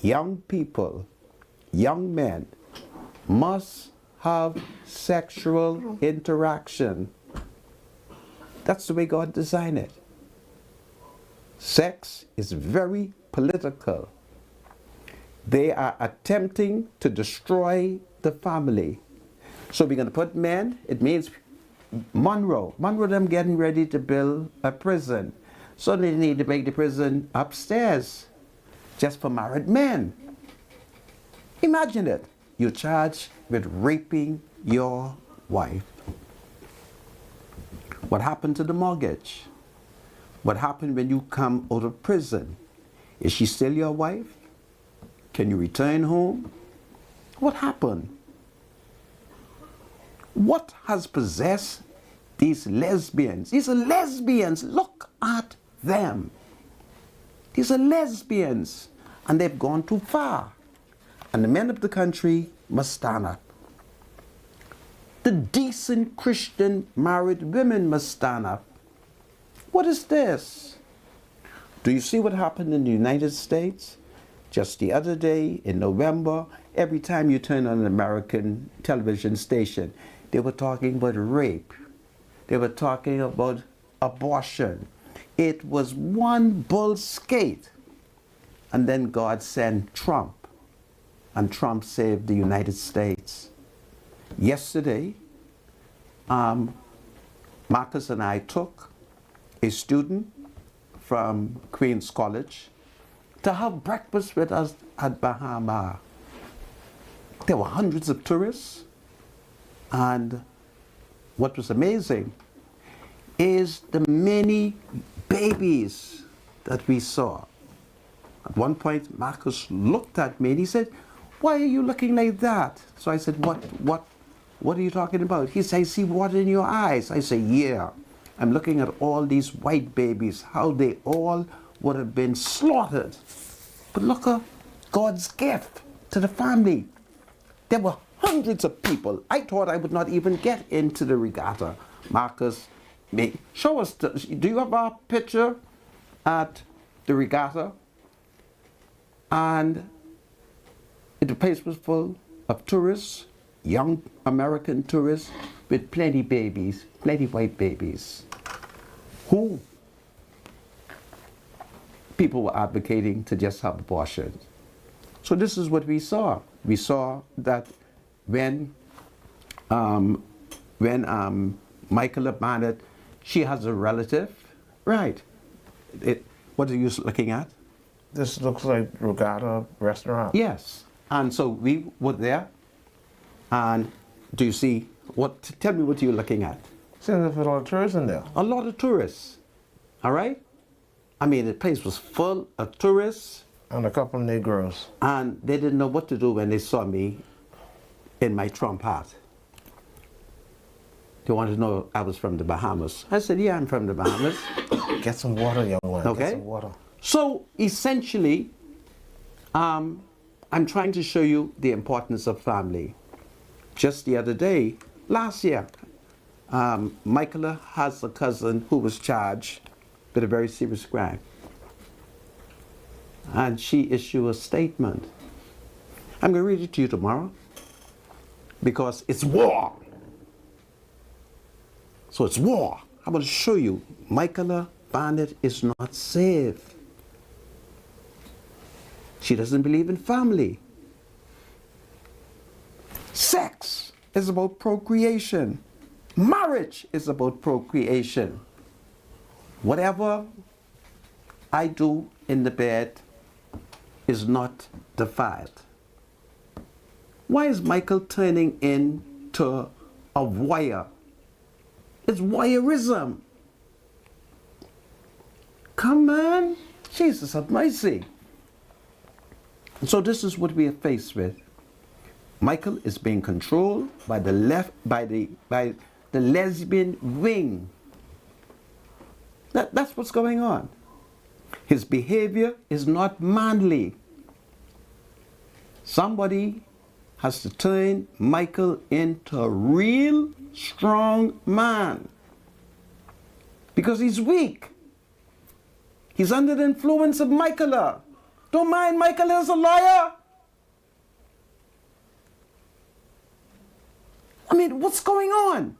young people, young men must have sexual interaction. That's the way God designed it. Sex is very political. They are attempting to destroy the family. So we're going to put men, it means Monroe them getting ready to build a prison. So they need to make the prison upstairs just for married men. Imagine it. You're charged with raping your wife. What happened to the mortgage? What happened when you come out of prison? Is she still your wife? Can you return home? What happened? What has possessed these lesbians? These are lesbians. Look at them. These are lesbians, and they've gone too far. And the men of the country must stand up. The decent Christian married women must stand up. What is this? Do you see what happened in the United States? Just the other day in November, every time you turn on an American television station, they were talking about rape. They were talking about abortion. It was one bull skate. And then God sent Trump. And Trump saved the United States. Yesterday, Marcus and I took a student from Queen's College to have breakfast with us at Bahama. There were hundreds of tourists, and what was amazing is the many babies that we saw. At one point, Marcus looked at me and he said, "Why are you looking like that?" So I said, What are you talking about? He said, "I see water in your eyes." I said, "Yeah, I'm looking at all these white babies, how they all would have been slaughtered. But look at God's gift to the family." There were hundreds of people. I thought I would not even get into the regatta. Marcus, show us, do you have a picture at the regatta? And the place was full of tourists, young American tourists with plenty babies, plenty white babies, who people were advocating to just have abortions. So this is what we saw. We saw that when Michael abandoned, she has a relative, right? What are you looking at? This looks like Regatta restaurant. Yes, and so we were there. And do you see what? Tell me what you're looking at. Seems like there's a lot of tourists in there. A lot of tourists. All right. I mean, the place was full of tourists. And a couple of Negroes. And they didn't know what to do when they saw me in my Trump hat. They wanted to know I was from the Bahamas. I said, "Yeah, I'm from the Bahamas." Get some water, young one. Okay. Get some water. So essentially, I'm trying to show you the importance of family. Just the other day, last year, Michaela has a cousin who was charged with a very serious crime. And she issued a statement. I'm going to read it to you tomorrow because it's war. So it's war. I'm going to show you Michaela Barnett is not safe. She doesn't believe in family. Sex is about procreation. Marriage is about procreation. Whatever I do in the bed is not defiled. Why is Michael turning into a voyeur? It's voyeurism. Come on, Jesus have mercy. So this is what we are faced with. Michael is being controlled by the lesbian wing. That's what's going on. His behavior is not manly. Somebody has to turn Michael into a real strong man because he's weak. He's under the influence of Michaela. Don't mind Michaela is a liar. I mean, what's going on?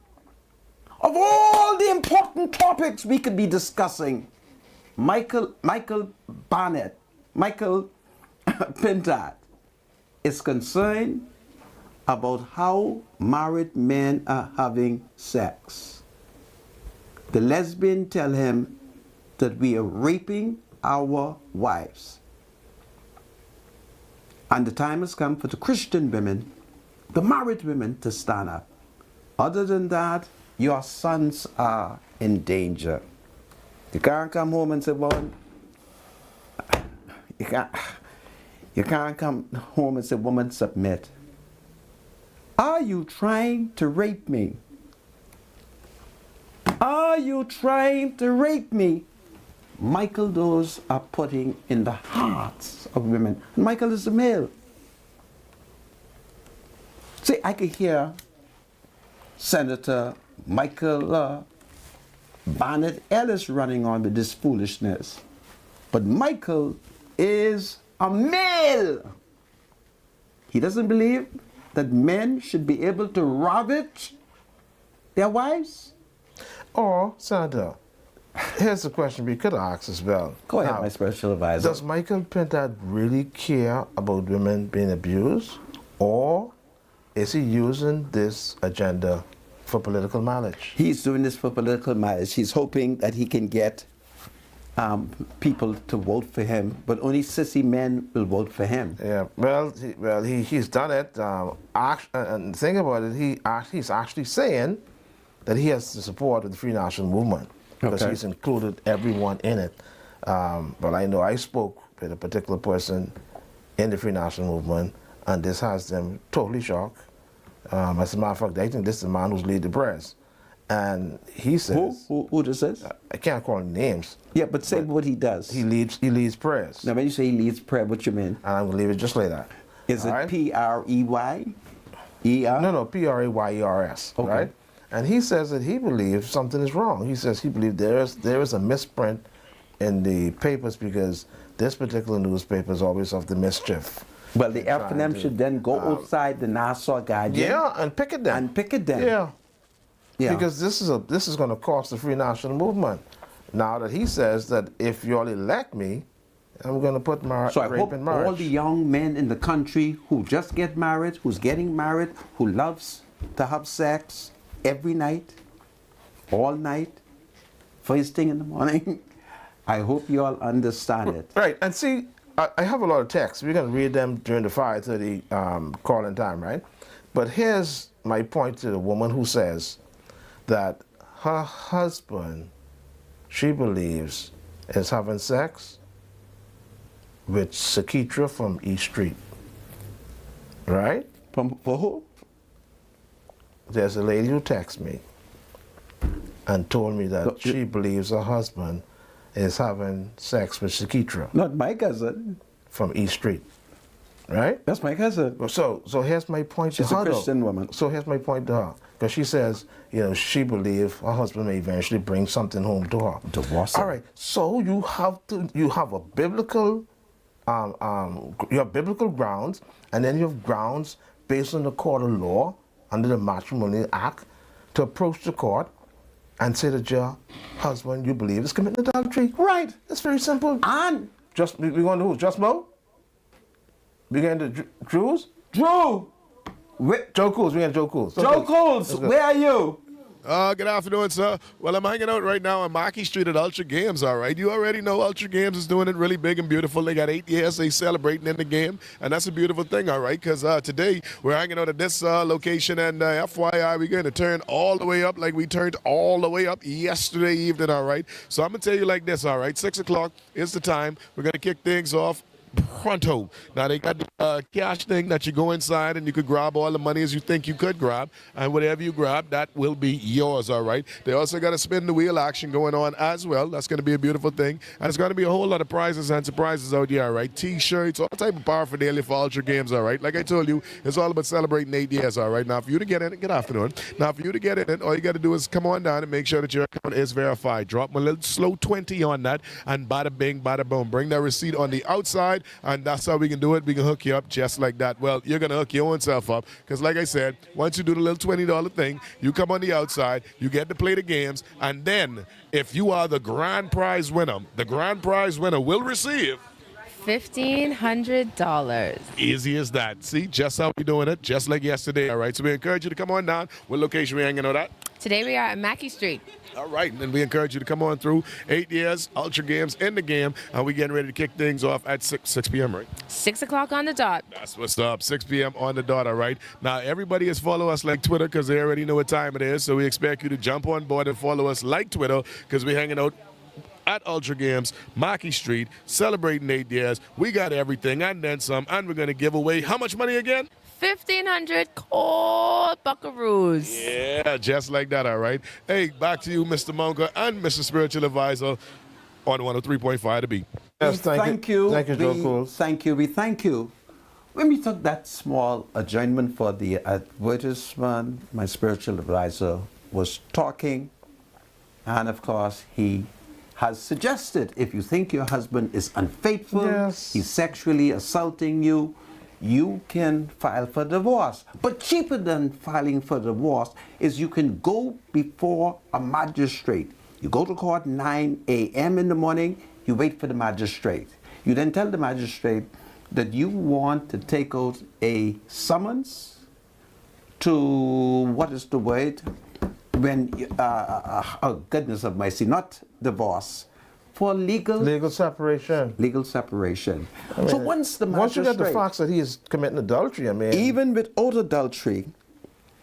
Of all the important topics we could be discussing, Michael Barnett, Michael Pintard is concerned about how married men are having sex. The lesbian tell him that we are raping our wives. And the time has come for the Christian women, the married women, to stand up. Other than that, your sons are in danger. You can't come home and say, woman, you can't come home and say, woman, submit. Are you trying to rape me? Are you trying to rape me? Michael, those are putting in the hearts of women. And Michael is a male. See, I could hear Senator Michael Barnett Ellis running on with this foolishness. But Michael is a male. He doesn't believe that men should be able to ravage their wives. Or, Senator, here's the question we could ask as well. Go ahead, my special advisor. Does Michael Pintard really care about women being abused? Or is he using this agenda for political mileage? He's doing this for political mileage. He's hoping that he can get people to vote for him, but only sissy men will vote for him. Yeah, he's done it. And the thing about it, he's actually saying that he has the support of the Free National Movement because he's included everyone in it. But I know I spoke with a particular person in the Free National Movement, and this has them totally shocked. As a matter of fact, I think this is the man who's lead the press. And he says... Who this is? I can't call him names. Yeah, but say what he does. He leads prayers. Now, when you say he leads prayer, what you mean? And I'm going to leave it just like that. Is it P-R-E-Y-E-R? No, P-R-A-Y-E-R-S, okay. Right? And he says that he believes something is wrong. He says he believes there is a misprint in the papers because this particular newspaper is always of the mischief. Well, the FNM should then go outside the Nassau Guardian. Yeah, and pick it then. Yeah. Because this is going to cost the Free National Movement. Now that he says that if you all elect me, I'm going to put rape in marriage. All the young men in the country who just get married, who's getting married, who loves to have sex every night, all night, first thing in the morning, I hope you all understand it. Right, and see, I have a lot of texts. We're going to read them during the 5:30 call-in time, right? But here's my point to the woman who says that her husband, she believes, is having sex with Sakitra from East Street. Right? For who? There's a lady who texted me and told me that she believes her husband is having sex with Sakitra. Not my cousin. From East Street. right? That's my cousin. So here's my point She's to her. a Christian woman. So here's my point to her. Because she says, she believes her husband may eventually bring something home to her. Divorce. All right. So you have a biblical, you have biblical grounds, and then you have grounds based on the court of law under the Matrimonial Act to approach the court and say that your husband, you believe, is committing adultery. Right. It's very simple. And we're going to who? Just Mo? We're going to Drews? Drew! Joe Cools. We're going to Joe Cools. Joe Cools, where are you? Good afternoon, sir. Well, I'm hanging out right now on Marquis Street at Ultra Games, all right? You already know Ultra Games is doing it really big and beautiful. They got 8 years they celebrating in the game, and that's a beautiful thing, all right? Because today we're hanging out at this location, and FYI, we're going to turn all the way up like we turned all the way up yesterday evening, all right? So I'm going to tell you like this, all right? 6 o'clock is the time. We're going to kick things off pronto. Now they got the cash thing that you go inside and you could grab all the money as you think you could grab, and whatever you grab, that will be yours, all right? They also got a spin the wheel action going on as well. That's going to be a beautiful thing, and it's going to be a whole lot of prizes and surprises out here, all right? T-shirts, all type of paraphernalia for Ultra Games, all right? Like I told you, it's all about celebrating 8 years, all right? Now for you to get in it, good afternoon. Now for you to get in it, all you got to do is come on down and make sure that your account is verified. Drop a little slow 20 on that, and bada bing, bada boom. Bring that receipt on the outside, and that's how we can do it. We can hook you up just like that. Well, you're going to hook your own self up because, like I said, once you do the little $20 thing, you come on the outside, you get to play the games, and then if you are the grand prize winner will receive $1,500. Easy as that. See, just how we doing it, just like yesterday. All right, so we encourage you to come on down. What location we hanging out at? Today we are at Mackey Street. All right, and then we encourage you to come on through. 8 years, Ultra Games in the game, and we getting ready to kick things off at 6 p.m., right? 6 o'clock on the dot. That's what's up, 6 p.m. on the dot, all right? Now, everybody is follow us like Twitter because they already know what time it is, so we expect you to jump on board and follow us like Twitter because we're hanging out at Ultra Games, Marquis Street, celebrating 8 years. We got everything and then some, and we're going to give away how much money again? 1,500 cold buckaroos. Yeah, just like that, all right? Hey, back to you, Mr. Monka and Mr. Spiritual Advisor on 103.5 to be. Yes, thank you. Thank you, Joe Cools. Thank you. We thank you. When we took that small adjournment for the advertisement, my spiritual advisor was talking, and of course, he has suggested if you think your husband is unfaithful, he's sexually assaulting you, you can file for divorce. But cheaper than filing for divorce is you can go before a magistrate. You go to court 9 a.m. in the morning, you wait for the magistrate. You then tell the magistrate that you want to take out a summons to, what is the word? When, oh goodness of mercy, not divorce. For legal separation. Legal separation. I mean, so once the magistrate, once you get the facts that he is committing adultery, I mean, even without adultery,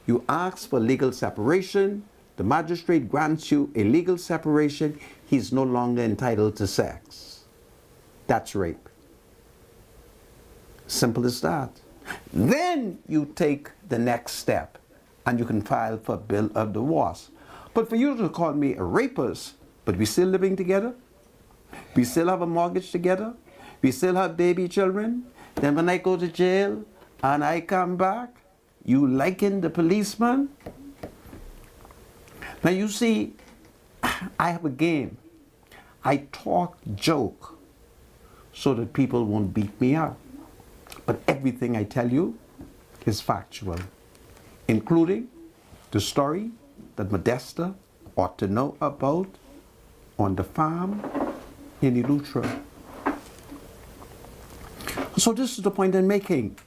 you ask for legal separation. The magistrate grants you a legal separation. He's no longer entitled to sex. That's rape. Simple as that. Then you take the next step, and you can file for a bill of divorce. But for you to call me a rapist, but we still living together. We still have a mortgage together. We still have baby children. Then when I go to jail and I come back, you liken the policeman. Now you see, I have a game. I talk joke so that people won't beat me up. But everything I tell you is factual, including the story that Modesta ought to know about on the farm in Eleuthera. So this is the point I'm making.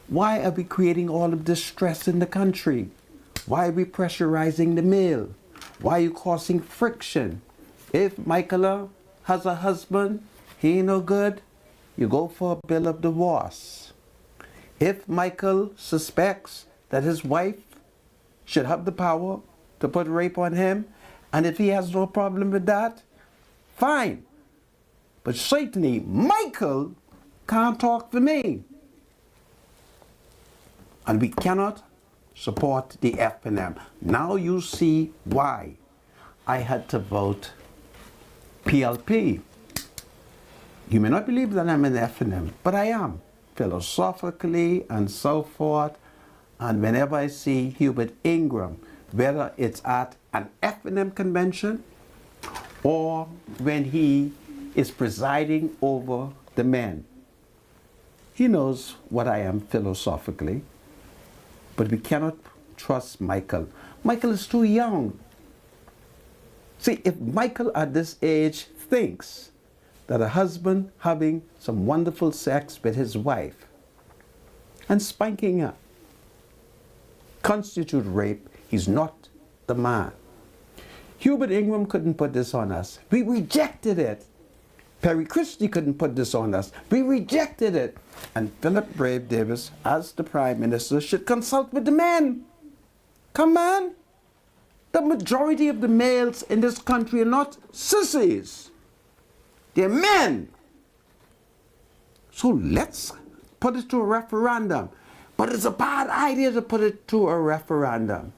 Why are we creating all of this stress in the country? Why are we pressurizing the male? Why are you causing friction? If Michaela has a husband, he ain't no good, you go for a bill of divorce. If Michael suspects that his wife should have the power to put rape on him, and if he has no problem with that, fine. But certainly, Michael can't talk for me. And we cannot support the FNM. Now you see why I had to vote PLP. You may not believe that I'm an FNM, but I am. philosophically and so forth. And whenever I see Hubert Ingram, whether it's at an F&M convention or when he is presiding over the men, he knows what I am philosophically, but we cannot trust Michael. Michael is too young. See, if Michael at this age thinks that a husband having some wonderful sex with his wife and spanking her constitute rape, he's not the man. Hubert Ingram couldn't put this on us. We rejected it. Perry Christie couldn't put this on us. We rejected it. And Philip Brave Davis, as the Prime Minister, should consult with the men. Come on. The majority of the males in this country are not sissies. They're men. So let's put it to a referendum. But it's a bad idea to put it to a referendum.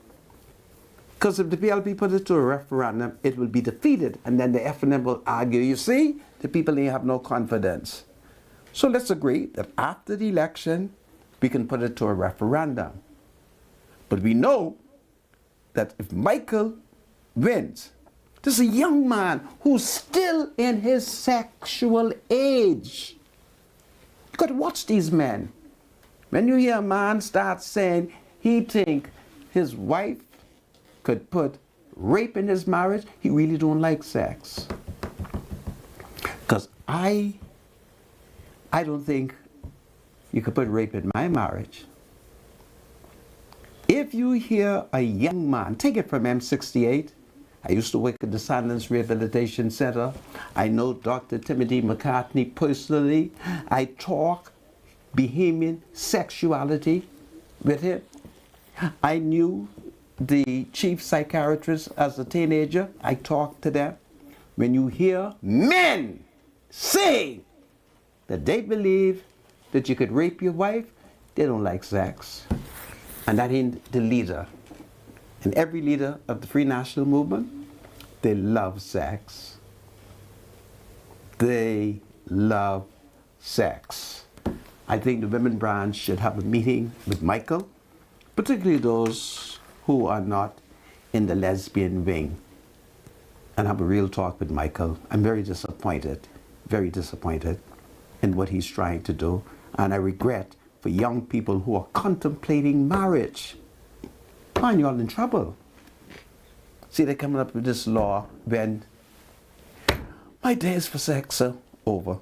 Because if the PLP put it to a referendum, it will be defeated. And then the FNM will argue, you see, the people have no confidence. So let's agree that after the election, we can put it to a referendum. But we know that if Michael wins, this is a young man who's still in his sexual age. You got to watch these men. When you hear a man start saying he think his wife could put rape in his marriage, he really don't like sex. Because I don't think you could put rape in my marriage. If you hear a young man, take it from M68, I used to work at the Sandlands Rehabilitation Center. I know Dr. Timothy McCartney personally. I talk Bahamian sexuality with him. I knew the chief psychiatrist as a teenager. I talked to them. When you hear men say that they believe that you could rape your wife, they don't like sex. And that ain't the leader. And every leader of the Free National Movement, they love sex. They love sex. I think the women branch should have a meeting with Michael, particularly those who are not in the lesbian wing, and have a real talk with Michael. I'm very disappointed in what he's trying to do, and I regret for young people who are contemplating marriage. Man, you're all in trouble. See, they're coming up with this law when my days for sex are over.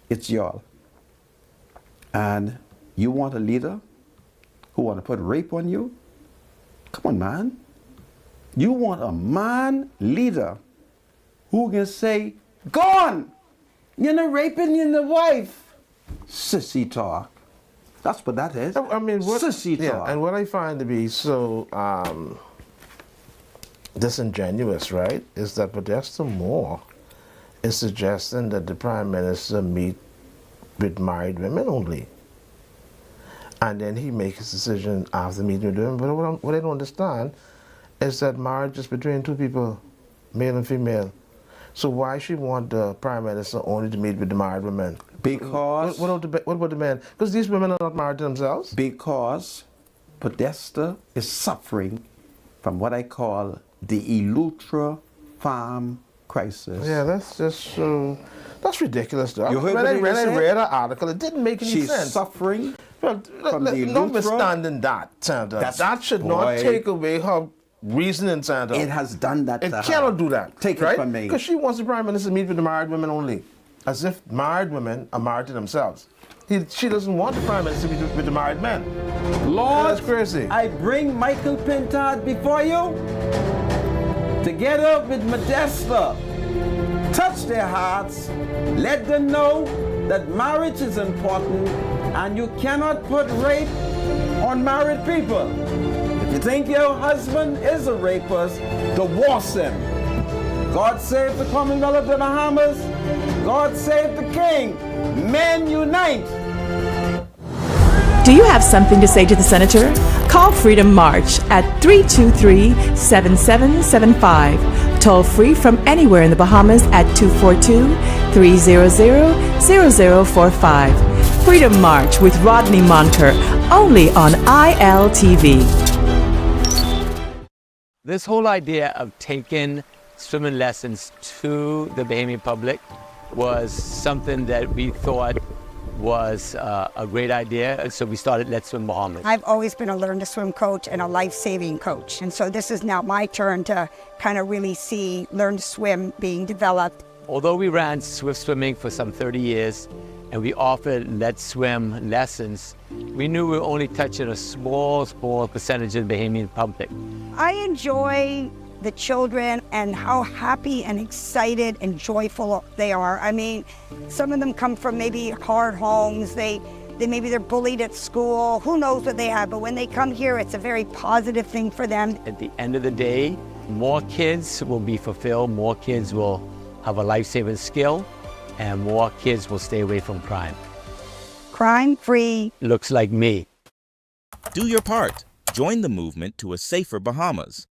It's y'all. And you want a leader who want to put rape on you? Come on, man. You want a man leader who can say, go on, you're not raping your wife. Sissy talk. That's what that is. I mean, sissy talk. Yeah, and what I find to be so disingenuous, right, is that Podesta Moore is suggesting that the Prime Minister meet with married women only. And then he makes his decision after meeting with them. But what I don't understand is that marriage is between two people, male and female. So why she want the Prime Minister only to meet with the married women? Because... What about the men? Because these women are not married to themselves? Because Podesta is suffering from what I call the Elutra farm crisis. Yeah, that's just so... That's ridiculous, though. You heard when I read that article, it didn't make any sense. sense. She's suffering from the notwithstanding that, Sandra, that should not take away her reasoning, Sandra. It has done that to her. It cannot do that. Take right? it from me. Because she wants the Prime Minister to meet with the married women only. As if married women are married to themselves. She doesn't want the Prime Minister to meet with the married men. Lord, that's crazy. I bring Michael Pintard before you, together with Modesta. Touch their hearts, let them know that marriage is important and you cannot put rape on married people. If you think your husband is a rapist, divorce him. God save the Commonwealth of the Bahamas. God save the King. Men unite. Do you have something to say to the Senator? Call Freedom March at 323-7775. Toll free from anywhere in the Bahamas at 242-300-0045. Freedom March with Rodney Munker, only on ILTV. This whole idea of taking swimming lessons to the Bahamian public was something that we thought was a great idea, so we started Let's Swim Bahamas. I've always been a learn to swim coach and a life-saving coach, and so this is now my turn to kind of really see learn to swim being developed. Although we ran swift swimming for some 30 years and we offered Let's Swim lessons, we knew we were only touching a small percentage of the Bahamian public. I enjoy the children and how happy and excited and joyful they are. I mean, some of them come from maybe hard homes. Maybe they're bullied at school. Who knows what they have? But when they come here, it's a very positive thing for them. At the end of the day, more kids will be fulfilled, more kids will have a life-saving skill, and more kids will stay away from crime. Crime-free. Looks like me. Do your part. Join the movement to a safer Bahamas.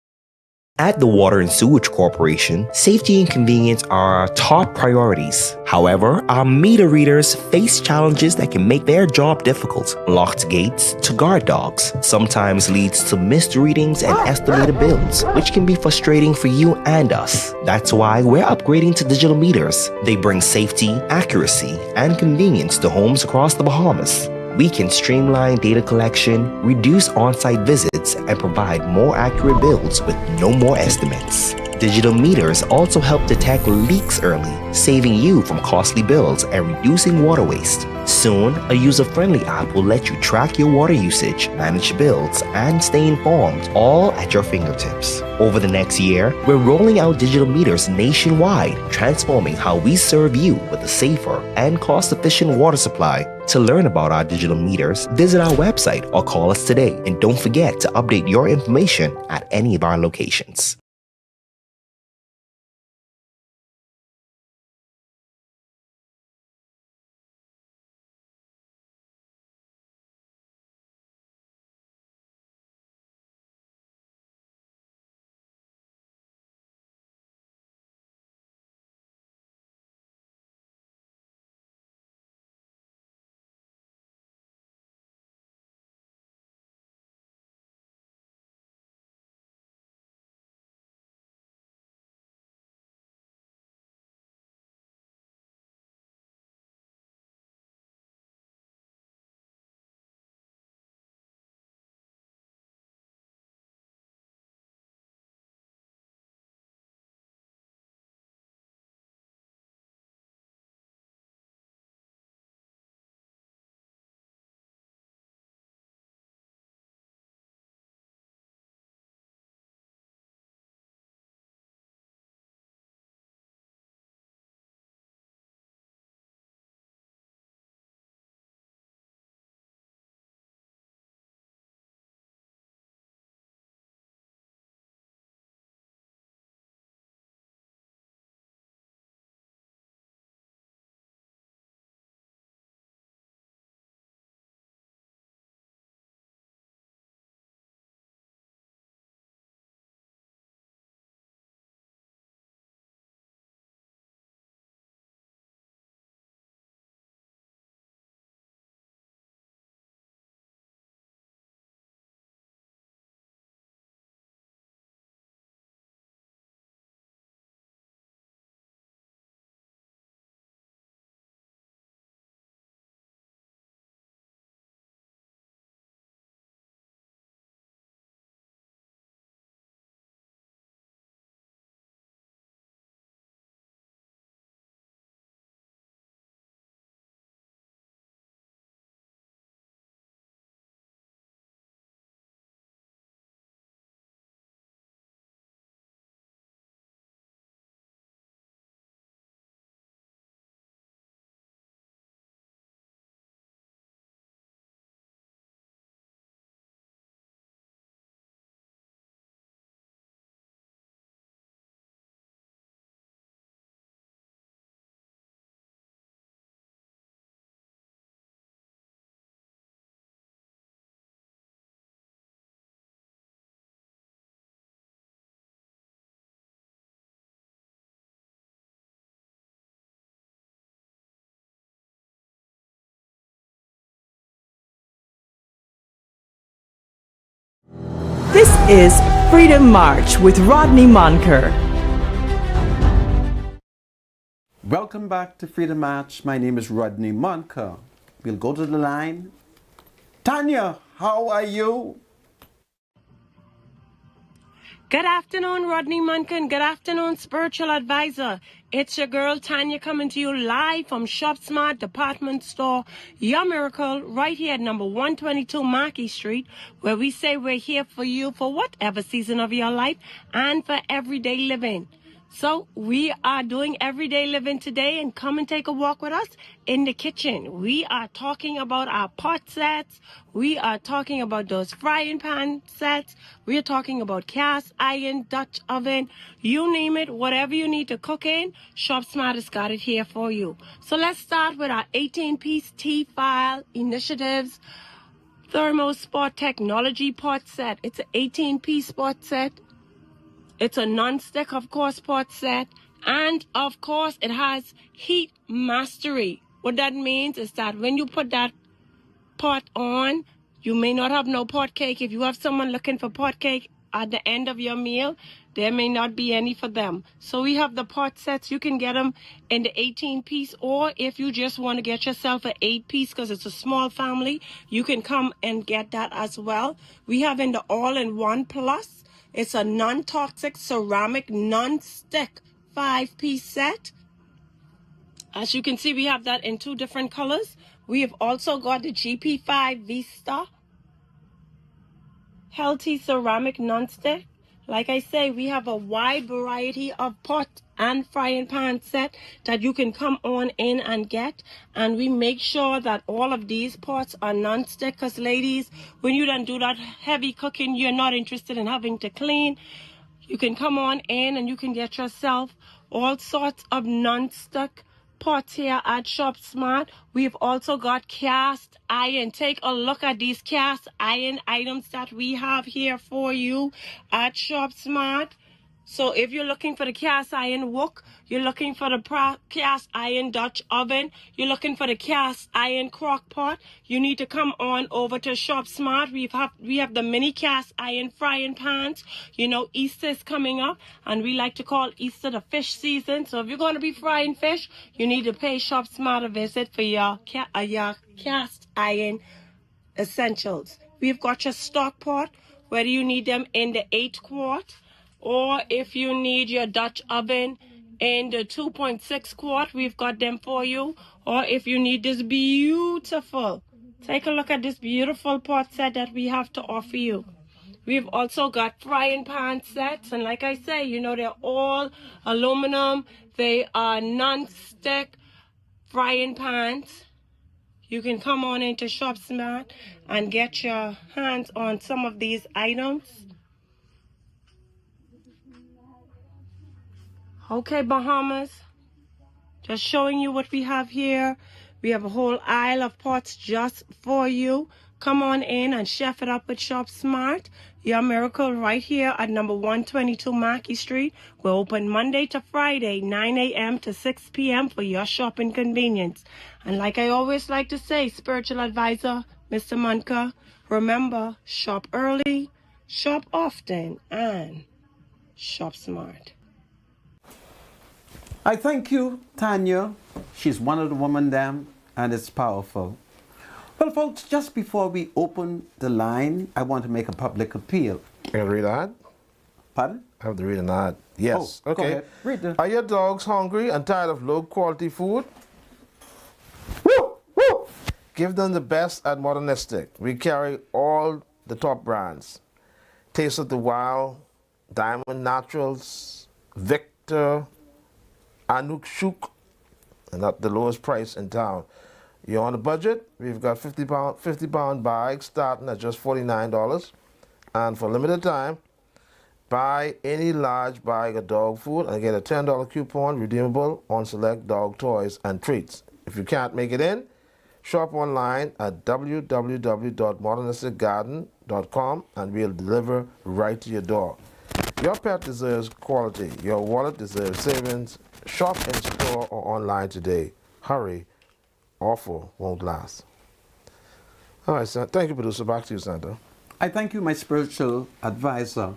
At the Water and Sewage Corporation, safety and convenience are our top priorities. However, our meter readers face challenges that can make their job difficult. Locked gates to guard dogs sometimes leads to missed readings and estimated bills, which can be frustrating for you and us. That's why we're upgrading to digital meters. They bring safety, accuracy, and convenience to homes across the Bahamas. We can streamline data collection, reduce on-site visits, and provide more accurate bills with no more estimates. Digital meters also help detect leaks early, saving you from costly bills and reducing water waste. Soon, a user-friendly app will let you track your water usage, manage bills, and stay informed, all at your fingertips. Over the next year, we're rolling out digital meters nationwide, transforming how we serve you with a safer and cost-efficient water supply. To learn about our digital meters, visit our website or call us today. And don't forget to update your information at any of our locations. This is Freedom March with Rodney Monker. Welcome back to Freedom March. My name is Rodney Monker. We'll go to the line. Tanya, how are you? Good afternoon, Rodney Munkin. Good afternoon, spiritual advisor. It's your girl, Tanya, coming to you live from Shop Smart Department Store, Your Miracle, right here at number 122 Marquis Street, where we say we're here for you for whatever season of your life and for everyday living. So we are doing everyday living today, and come and take a walk with us in the kitchen. We are talking about our pot sets. We are talking about those frying pan sets. We are talking about cast iron, Dutch oven, you name it, whatever you need to cook in, Shop Smart has got it here for you. So let's start with our 18-piece T-file initiatives thermo sport technology pot set. It's an 18-piece pot set. It's a non-stick, of course, pot set. And, of course, it has heat mastery. What that means is that when you put that pot on, you may not have no pot cake. If you have someone looking for pot cake at the end of your meal, there may not be any for them. So we have the pot sets. You can get them in the 18-piece, or if you just want to get yourself an 8-piece because it's a small family, you can come and get that as well. We have in the all-in-one plus. It's a non-toxic ceramic non-stick 5-piece set. As you can see, we have that in 2 different colors. We have also got the GP5 Vista healthy ceramic non-stick. Like I say, we have a wide variety of pot and frying pan set that you can come on in and get. And we make sure that all of these pots are non-stick, because ladies, when you don't do that heavy cooking, you're not interested in having to clean. You can come on in and you can get yourself all sorts of non-stick pots here at Shop Smart. We've also got cast iron. Take a look at these cast iron items that we have here for you at Shop Smart. So if you're looking for the cast iron wok, you're looking for the cast iron Dutch oven, you're looking for the cast iron crock pot, you need to come on over to Shop Smart. We have the mini cast iron frying pans. You know, Easter is coming up, and we like to call Easter the fish season. So if you're going to be frying fish, you need to pay Shop Smart a visit for your cast iron essentials. We've got your stock pot, whether you need them in the 8-quart, or if you need your Dutch oven in the 2.6 quart, we've got them for you. Or if you need this beautiful, take a look at this beautiful pot set that we have to offer you. We've also got frying pan sets, and like I say, you know, they're all aluminum. They are non-stick frying pans. You can come on into Shop Smart and get your hands on some of these items. Okay, Bahamas, just showing you what we have here. We have a whole aisle of pots just for you. Come on in and chef it up with Shop Smart. Your Miracle right here at number 122 Marquis Street. We're open Monday to Friday, 9 a.m. to 6 p.m. for your shopping convenience. And like I always like to say, spiritual advisor, Mr. Munker, remember, shop early, shop often, and shop smart. I thank you, Tanya. She's one of the women them, and it's powerful. Well, folks, just before we open the line, I want to make a public appeal. Can I read an ad? Pardon? I have to read an ad. Yes. Oh, okay. Go ahead. Read the... Are your dogs hungry and tired of low-quality food? Woo! Woo! Give them the best at Modernistic. We carry all the top brands. Taste of the Wild, Diamond Naturals, Victor, Anuk Shuk, and at the lowest price in town. You're on a budget? We've got 50-pound bags starting at just $49. And for limited time, buy any large bag of dog food and get a $10 coupon redeemable on select dog toys and treats. If you can't make it in, shop online at www.modernisticgarden.com and we'll deliver right to your door. Your pet deserves quality. Your wallet deserves savings. Shop in store or online today. Hurry. Offer won't last. All right, Santa. Thank you, producer. Back to you, Santa. I thank you, my spiritual advisor.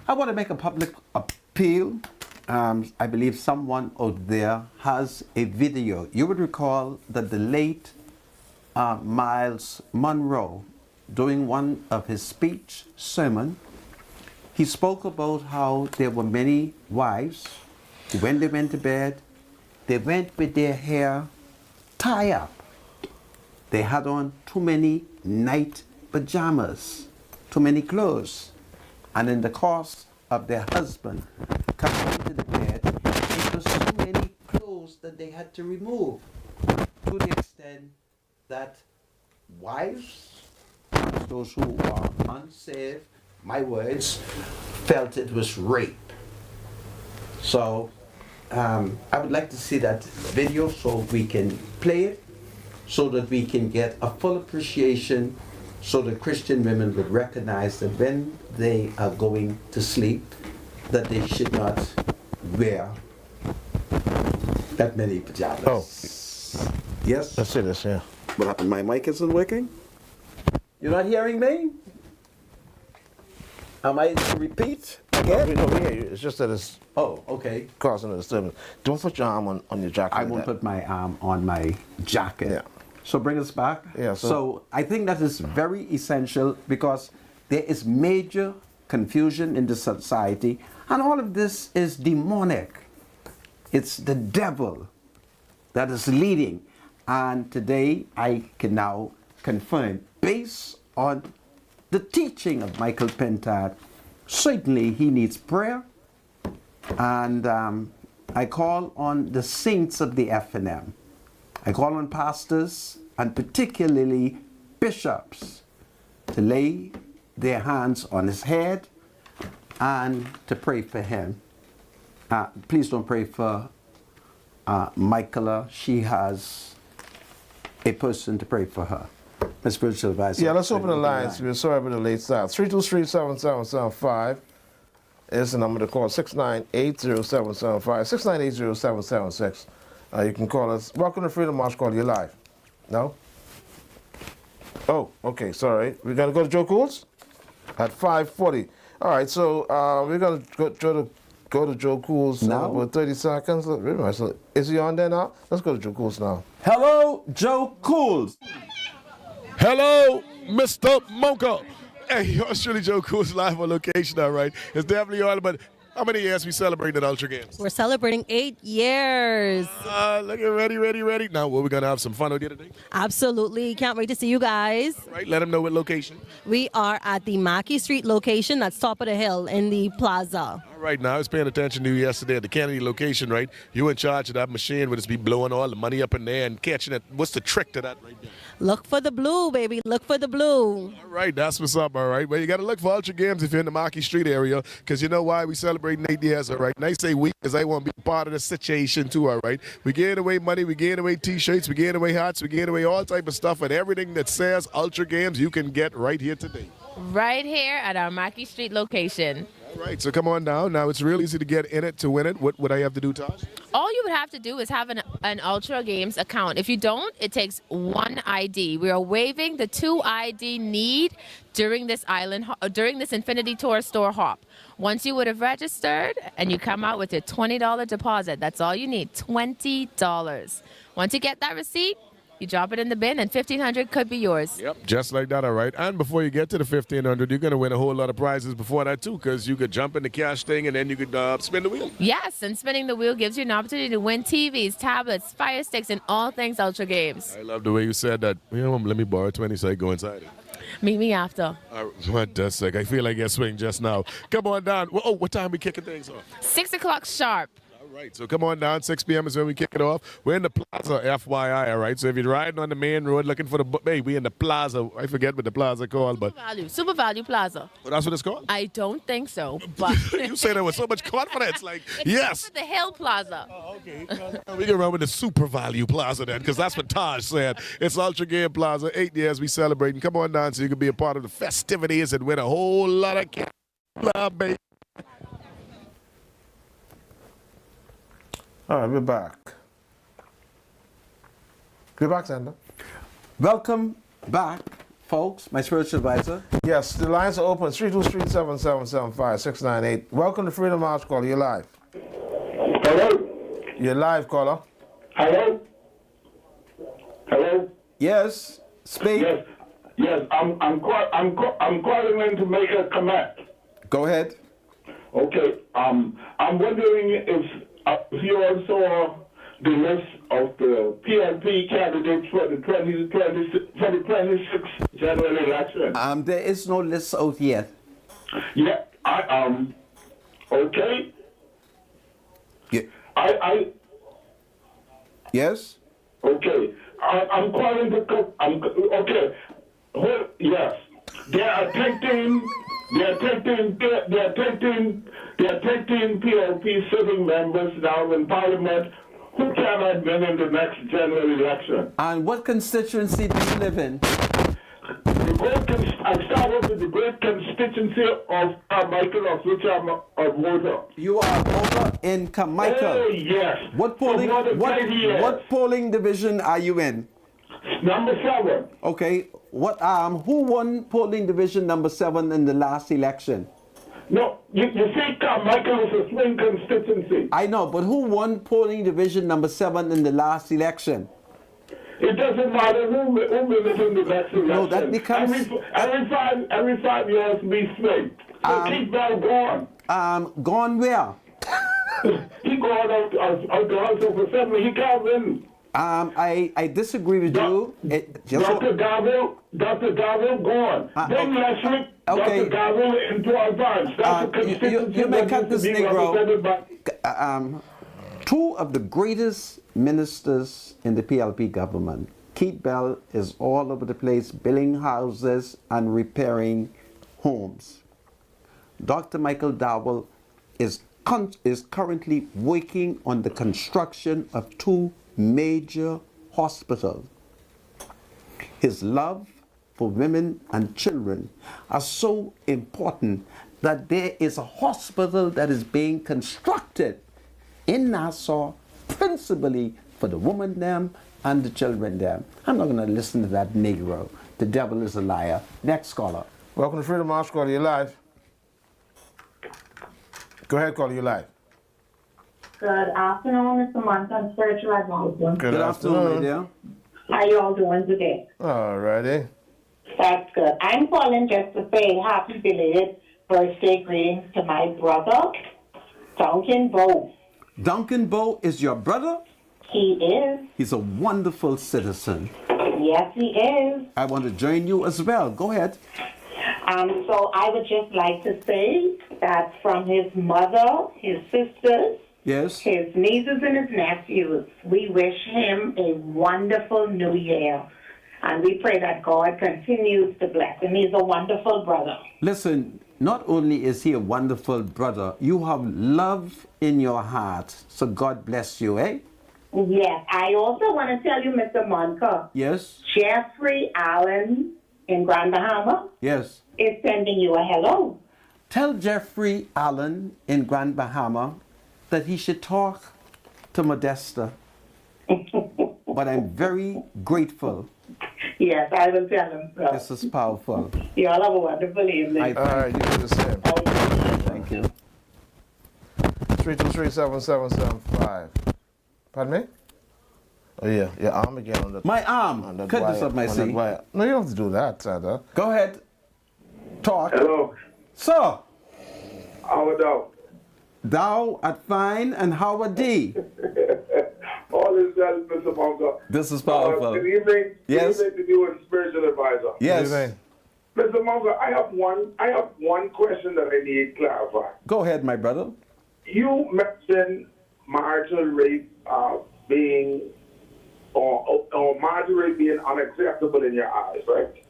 I want to make a public appeal. I believe someone out there has a video. You would recall that the late Miles Monroe, during one of his speech sermon, he spoke about how there were many wives who, when they went to bed, they went with their hair tied up. They had on too many night pajamas, too many clothes. And in the course of their husband coming into the bed, it was so many clothes that they had to remove, to the extent that wives, those who are unsaved, my words, felt it was rape. So I would like to see that video so we can play it, so that we can get a full appreciation, so that Christian women would recognize that when they are going to sleep, that they should not wear that many pajamas. Oh. Yes? Let's see this, yeah. What happened? My mic isn't working? You're not hearing me? Am I to repeat again? No, we hear you. It's just that it's okay. Causing a disturbance. Don't put your arm on your jacket. I won't put my arm on my jacket. Yeah. So bring us back. Yeah. So I think that is very essential, because there is major confusion in the society, and all of this is demonic. It's the devil that is leading. And today I can now confirm, based on the teaching of Michael Pentard, certainly he needs prayer. And I call on the saints of the FNM. I call on pastors and particularly bishops to lay their hands on his head and to pray for him. Please don't pray for Michaela. She has a person to pray for her. My spiritual advisor. Yeah, let's open the lines. We're sorry for the late start. 323-7775 is the number to call. 698-0775. 698-0776. You can call us. Welcome to Freedom March. Call you live. No? Oh, okay. Sorry. We're gonna go to Joe Cools at 5:40. All right. So we're gonna go to Joe Cools now. About 30 seconds. Is he on there now? Let's go to Joe Cools now. Hello, Joe Cools. Hello, Mr. Mocha. Hey, yours truly, Joe Cools, live on location, all right. It's definitely all about how many years we celebrating at Ultra Games? We're celebrating 8 years. Look at ready. Now, we're going to have some fun with you today? Absolutely. Can't wait to see you guys. All right, let them know what location. We are at the Mackey Street location. That's top of the hill in the plaza. All right, now I was paying attention to you yesterday at the Kennedy location, right? You in charge of that machine where it's be blowing all the money up in there and catching it. What's the trick to that right there? Look for the blue, baby. Look for the blue. All right, that's what's up, all right? Well, you got to look for Ultra Games if you're in the Mackey Street area, because you know why we celebrating 8 years, all right? And I say we because I want to be part of the situation too, all right? We giving away money, we giving away T-shirts, we giving away hats, we giving away all type of stuff, and everything that says Ultra Games you can get right here today. Right here at our Mackey Street location. All right, so come on down. Now, it's real easy to get in it to win it. What would I have to do, Taj? All you would have to do is have an Ultra Games account. If you don't, it takes one ID. We are waiving the 2 ID need during this Infinity Tour store hop. Once you would have registered and you come out with your $20 deposit, that's all you need, $20. Once you get that receipt, you drop it in the bin, and $1,500 could be yours. Yep, just like that, all right. And before you get to the $1,500, you're going to win a whole lot of prizes before that, too, because you could jump in the cash thing, and then you could spin the wheel. Yes, and spinning the wheel gives you an opportunity to win TVs, tablets, Fire Sticks, and all things Ultra Games. I love the way you said that. You know, let me borrow 20 so I go inside it. Meet me after. What the heck? I feel like I swing just now. Come on down. Oh, what time we kicking things off? 6 o'clock sharp. All right, so come on down. 6 p.m. is when we kick it off. We're in the plaza, FYI, all right? So if you're riding on the main road looking for hey, we in the plaza. I forget what the plaza called, but... Super Value Plaza. Oh, that's what it's called? I don't think so, but... You say that with so much confidence, like, yes. The Hill Plaza. Oh, okay. We can run with the Super Value Plaza then, because that's what Taj said. It's Ultra Game Plaza. 8 years we celebrating. Come on down so you can be a part of the festivities and win a whole lot of cash, baby. All right, we're back. We're back, Sander. Welcome back folks, my spiritual advisor. Yes, the lines are open. 323-777-5698. Welcome to Freedom March, caller. You're live. Hello? You're live, caller. Hello? Hello? Yes, speak. Yes, I'm calling in to make a comment. Go ahead. Okay, I'm wondering if you all saw the list of the PLP candidates for the 2026 general election. There is no list out yet. Yeah, okay. Yeah. Yes. Okay, I'm calling to. Okay. Well, yes, they are taking PLP sitting members now in Parliament who cannot win in the next general election. And what constituency do you live in? I started with the great constituency of Carmichael, of which I'm a voter. You are a voter in Carmichael. Oh yes. What polling division are you in? Number 7. Okay. Who won polling division number 7 in the last election? No, you see, Carmichael is a swing constituency. I know, but who won polling division number 7 in the last election? It doesn't matter who wins in the next election. No, that becomes every 5 years we swing. So keep that going. Gone where? He gone out the House of Assembly. He can't win. I disagree with you. Dr. Garville gone. Then Leslie, okay. Dr. Garville into advance. That's a constituency. You may cut this Negro. Two of the greatest ministers in the PLP government, Keith Bell, is all over the place building houses and repairing homes. Dr. Michael Dowell is currently working on the construction of 2 major hospitals. His love for women and children are so important that there is a hospital that is being constructed in Nassau principally for the women them and the children them. I'm not going to listen to that Negro. The devil is a liar. Next caller. Welcome to Freedom March, caller. You're live. Go ahead, caller. You're live. Good afternoon, Mr. Monson, spiritual advisor. Good afternoon, my dear. How you all doing today? All righty. That's good. I'm calling just to say happy belated birthday greetings to my brother, Duncan Bowe. Duncan Bowe is your brother? He is. He's a wonderful citizen. Yes, he is. I want to join you as well. Go ahead. So I would just like to say that from his mother, his sisters, yes, his nieces and his nephews, we wish him a wonderful new year. And we pray that God continues to bless him. He's a wonderful brother. Listen, not only is he a wonderful brother, you have love in your heart. So God bless you, eh? Yes. I also want to tell you, Mr. Monka. Yes. Jeffrey Allen in Grand Bahama. Yes. Is sending you a hello. Tell Jeffrey Allen in Grand Bahama that he should talk to Modesta. But I'm very grateful. Yes, I will tell him so. This is powerful. You all have a wonderful evening. All right, you do the same. Thank you. 323-7775. Pardon me? Oh, yeah, your arm again on the... My arm? On that Cut wire, this up, my on C. that wire. No, you don't have to do that, Santa. Go ahead. Talk. Hello. Sir. Howard Dow. Dow at fine and Howard D. All is well, Mr. Monka. This is powerful. Good evening. Yes. Good evening to you and spiritual advisor. Yes. Mr. Monka, I have one question that I need clarified. Go ahead, my brother. You mentioned marital rape being or marital rape being unacceptable in your eyes, right?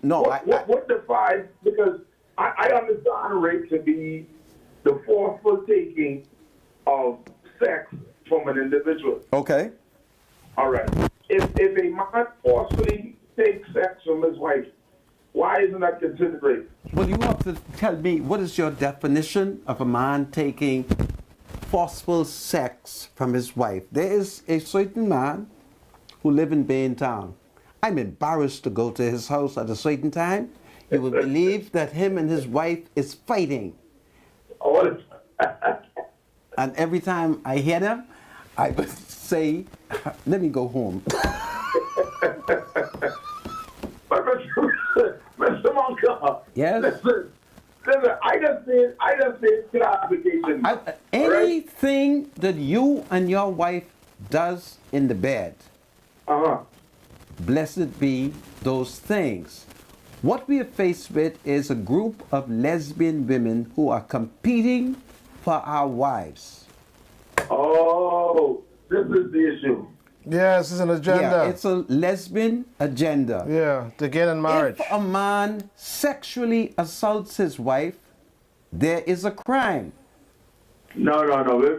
No. What defines, because I understand rape to be the forceful taking of sex from an individual. Okay. All right. If a man forcefully takes sex from his wife, why isn't that considered rape? Well, you have to tell me, what is your definition of a man taking forceful sex from his wife? There is a certain man who lives in Baintown, I'm embarrassed to go to his house at a certain time. You will believe that him and his wife is fighting. And every time I hear them, I would say, let me go home. But Mr. Monka, Yes? listen, I just need clarification. Anything that you and your wife does in the bed, blessed be those things. What we are faced with is a group of lesbian women who are competing for our wives. Oh, this is the issue. Yes, it's an agenda. Yeah, it's a lesbian agenda. Yeah, to get in marriage. If a man sexually assaults his wife, there is a crime. No.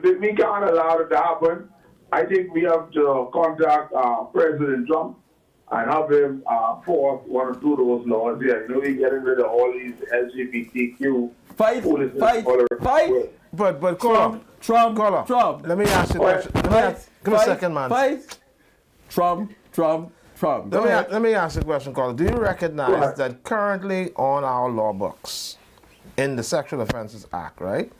We can't allow it to happen. I think we have to contact President Trump and have him force one or two of those laws. Yeah, you know, we're getting rid of all these LGBTQ. Fight. But Trump. Let me ask you a question. Give me a second, man. Fight. Trump. Let me ask you a question, caller. Do you recognize that currently on our law books, in the Sexual Offences Act, right,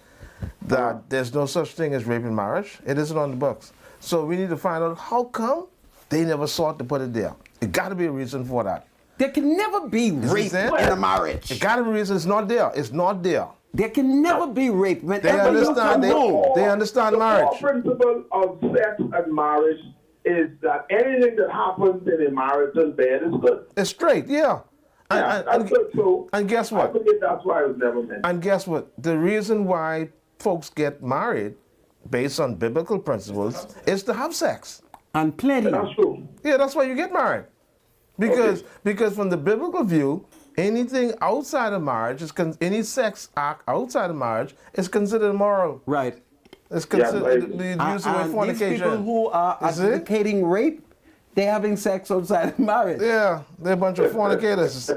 that there's no such thing as rape in marriage? It isn't on the books. So we need to find out how come they never sought to put it there. It got to be a reason for that. There can never be rape in a marriage. It got to be a reason. It's not there. It's not there. There can never be rape. They understand. They understand marriage. The principle of sex and marriage is that anything that happens in a marital bed is good. It's straight, yeah. That's good too. And guess what? I think that's why it was never meant. And guess what? The reason why folks get married, based on biblical principles, is to have sex. And plenty. That's true. Yeah, that's why you get married. Because from the biblical view, anything outside of marriage any sex act outside of marriage is considered immoral. Right. It's considered the use of fornication. These people who are advocating rape, they're having sex outside of marriage. Yeah, they're a bunch of fornicators.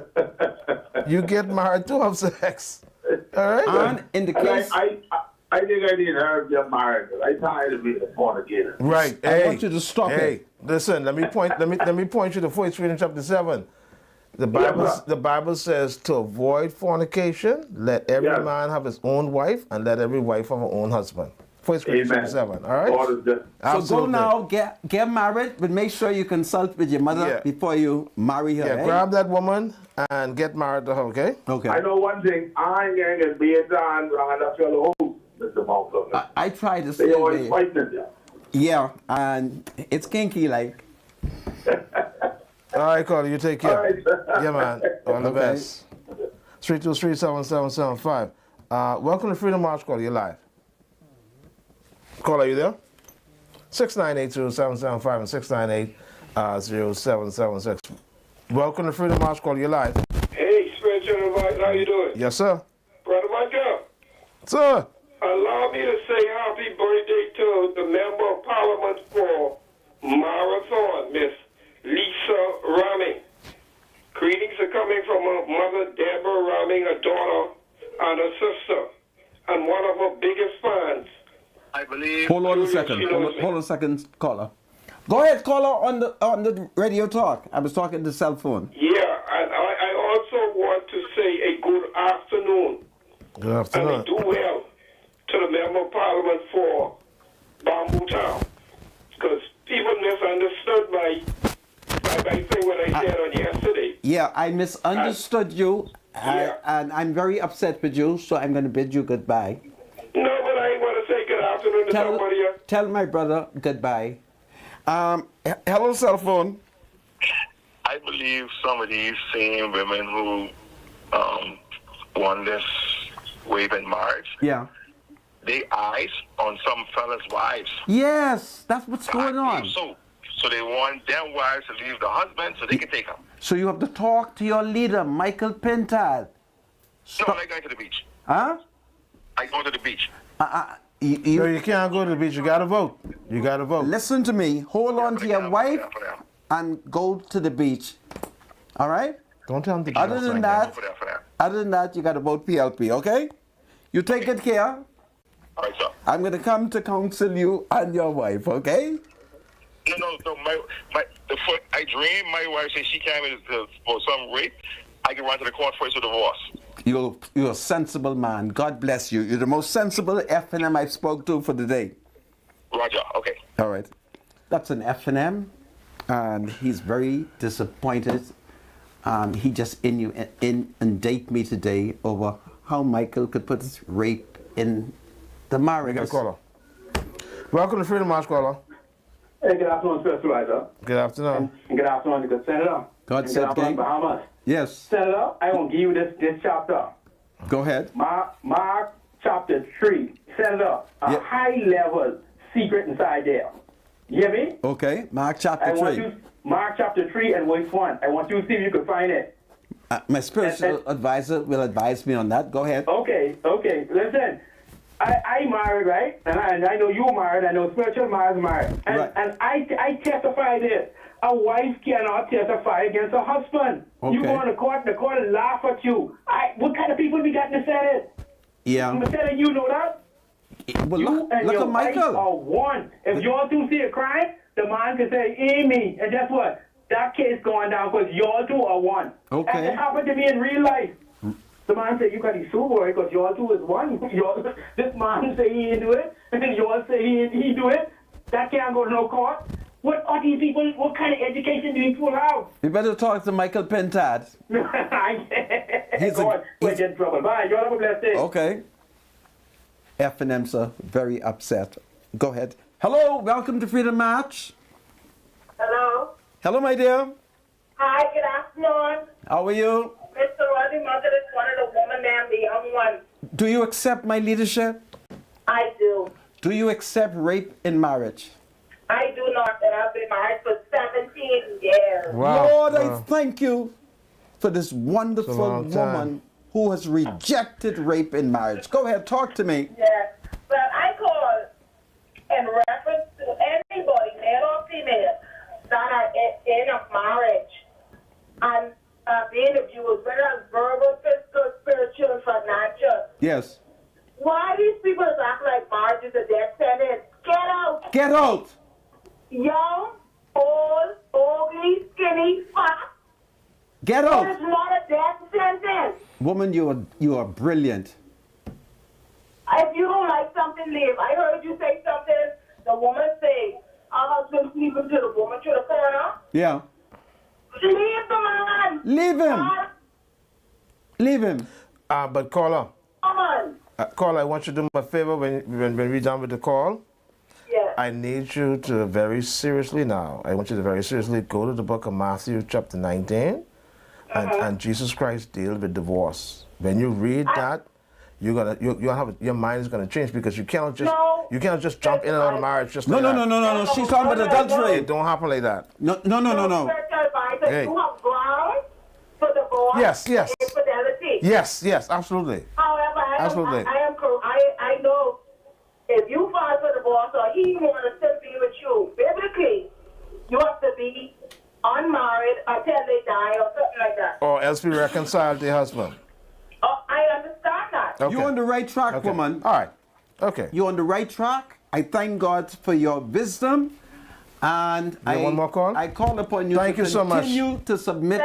You get married to have sex. All right. And in the case, I think I need her to get married. I'm tired of being a fornicator. Right. I want you to stop it. Listen, let me point you to 1 Corinthians chapter 7. The Bible says to avoid fornication, let every man have his own wife, and let every wife have her own husband. 1 Corinthians chapter 7. All right. So go now, get married, but make sure you consult with your mother before you marry her. Yeah, grab that woman and get married to her. Okay. Okay. I know one thing. I ain't going to be a down around that fellow who, Mr. Malcolm. I try to stay They always away. fighting it, yeah. Yeah, and it's kinky like. All right, Carter, you take care. All right. Yeah, man. All the best. 323-7775. Welcome to Freedom March, Caller. You're live. Caller, are you there? 698-0775 and 698-0776. Welcome to Freedom March, Caller. You're live. Hey, Spiritual Advice, how you doing? Yes, sir. Brother Michael. Sir. Allow me to say happy birthday to the Member of Parliament for Marital, Miss Lisa Raming. Greetings are coming from her mother, Deborah Raming, her daughter, and her sister, and one of her biggest fans. I believe. Hold on a second. Hold on a second, caller. Go ahead, caller, on the radio talk. I was talking to the cell phone. Yeah, and I also want to say a good afternoon. Good afternoon. And do well to the Member of Parliament for Bamboo Town. Because people misunderstood my thing what I said on yesterday. Yeah, I misunderstood you, and I'm very upset with you, so I'm going to bid you goodbye. No, but I want to say good afternoon to somebody else. Tell my brother goodbye. Hello, cell phone. I believe some of these same women who won this wave in marriage, they eyes on some fellas' wives. Yes, that's what's going on. So they want them wives to leave the husband so they can take them. So you have to talk to your leader, Michael Pintad. No, I go to the beach. Huh? I go to the beach. You can't go to the beach. You got to vote. You got to vote. Listen to me. Hold on to your wife and go to the beach. All right? Don't tell them to do Other than that, you got to vote PLP, okay? You take good care. All right, sir. I'm going to come to counsel you and your wife, okay? No. I dream my wife says she came in for some rape. I can run to the court for divorce. You're a sensible man. God bless you. You're the most sensible F&M I've spoke to for the day. Roger. Okay. All right. That's an F&M, and he's very disappointed. He just inundate me today over how Michael could put rape in the marriage. We got a caller. Welcome to Freedom March, caller. Hey, good afternoon, Supervisor. Good afternoon. And good afternoon, good Senator. God said, good afternoon, Bahamas. Yes. Senator, I want to give you this chapter. Go ahead. Mark chapter 3. Senator, a high-level secret inside there. You hear me? Okay, Mark chapter 3. Mark chapter 3 and verse 1. I want you to see if you can find it. My spiritual advisor will advise me on that. Go ahead. Okay. Listen, I married, right? And I know you married. I know spiritual married. And I testify this. A wife cannot testify against her husband. Okay. You go to court, the court will laugh at you. What kind of people we got in the Senate? Yeah. In the Senate, you know that? Well, you look and your at wife Michael. are one. If y'all two see a crime, the man can say, Amy. And guess what? That case going down because y'all two are one. Okay. And it happened to me in real life. The man said, you got to sue boy because y'all two is one. This man say he didn't do it, and then y'all say he do it. That can't go to no court. What are these people, what kind of education do these people have? You better talk to Michael Pentad. We're in trouble. Bye. Y'all have a blessed day. Okay. F&M's are very upset. Go ahead. Hello, welcome to Freedom March. Hello. Hello, my dear. Hi, good afternoon. How are you? Mr. Rodney Market is one of the women and the young one. Do you accept my leadership? I do. Do you accept rape in marriage? I do not, and I've been married for 17 years. Wow. Lord, I thank you for this wonderful woman who has rejected rape in marriage. Go ahead, talk to me. Yes, but I call in reference to anybody, male or female, that are in a marriage and being abused, whether it's verbal, physical, spiritual, financial. Yes. Why these people act like marriage is a death sentence? Get out. Get out. Young, old, ugly, skinny, fat. Get out. It is not a death sentence. Woman, you are brilliant. If you don't like something, leave. I heard you say something. The woman say, our husband sleeping to the woman to the corner. Yeah. Leave the man. Leave him. Leave him. But caller. Come on. Caller, I want you to do me a favor when we're done with the call. Yes. I need you to very seriously now. I want you to very seriously go to the book of Matthew chapter 19 and Jesus Christ deals with divorce. When you read that, your mind is gonna change because you cannot just jump in and out of marriage just like that. No. She's talking about adultery. It don't happen like that. No. Hey. You have grounds for divorce. Yes. Infidelity. Yes, absolutely. However, Absolutely. I know if you file for divorce or he want to still be with you, biblically, you have to be unmarried until they die or something like that. Or else be reconciled to your husband. Oh, I understand that. Okay. You're on the right track, woman. All right. Okay. You're on the right track. I thank God for your wisdom. And one more call? I call upon you Thank to you so much. continue to submit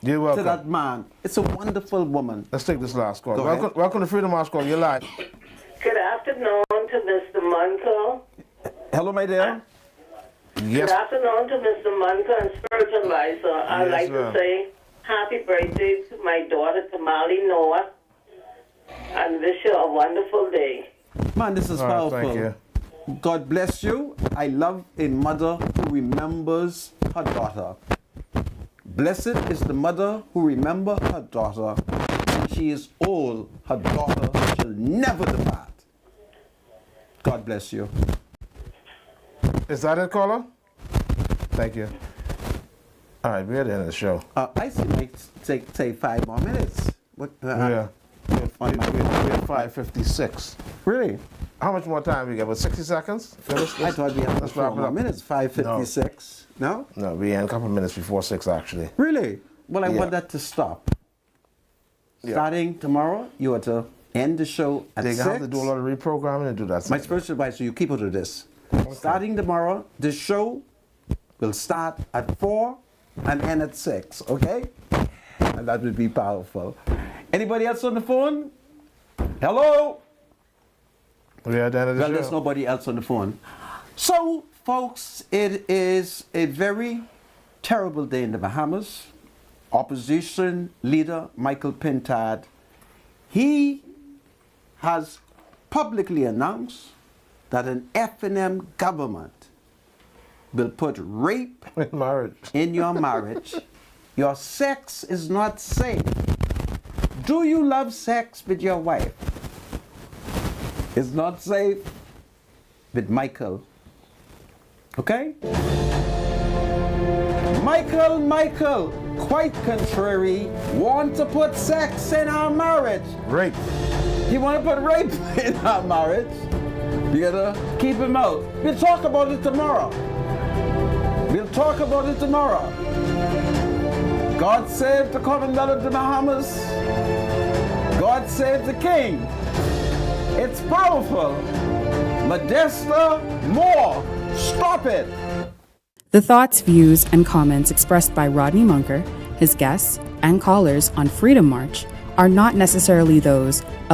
You're welcome. to that man. It's a wonderful woman. Let's take this last call. Go Welcome to Freedom House Call. You're live. Good afternoon to Mr. Munter. Hello, my dear. Yes. Good afternoon to Mr. Munter and Spiritual Advisor. I'd like to say happy birthday to my daughter, Tamale Noah, and wish you a wonderful day. Man, this is All right, powerful. thank you. God bless you. I love a mother who remembers her daughter. Blessed is the mother who remembers her daughter. When she is old, her daughter shall never depart. God bless you. Is that it, caller? Thank you. All right, we're at the end of the show. I see might take 5 more minutes. What? Yeah. We're at 5:56. Really? How much more time we got? About 60 seconds? I thought we had 4 more minutes. 5:56. No? No, we had a couple of minutes before 6, actually. Really? Well, I want that to stop. Starting tomorrow, you are to end the show at 6. They have to do a lot of reprogramming and do that. My spiritual advisor, you keep it to this. Okay. Starting tomorrow, the show will start at 4 and end at 6, okay? And that would be powerful. Anybody else on the phone? Hello? Well, there's nobody else on the phone. So, folks, it is a very terrible day in the Bahamas. Opposition leader Michael Pintard, he has publicly announced that an F&M government will put rape in your marriage. Your sex is not safe. Do you love sex with your wife? It's not safe with Michael. Okay? Michael, quite contrary, want to put sex in our marriage. Rape. He want to put rape in our marriage. You gotta keep him out. We'll talk about it tomorrow. God save the Commonwealth of the Bahamas. God save the King. It's powerful. Modesta Moore, stop it. The thoughts, views, and comments expressed by Rodney Munker, his guests, and callers on Freedom March are not necessarily those of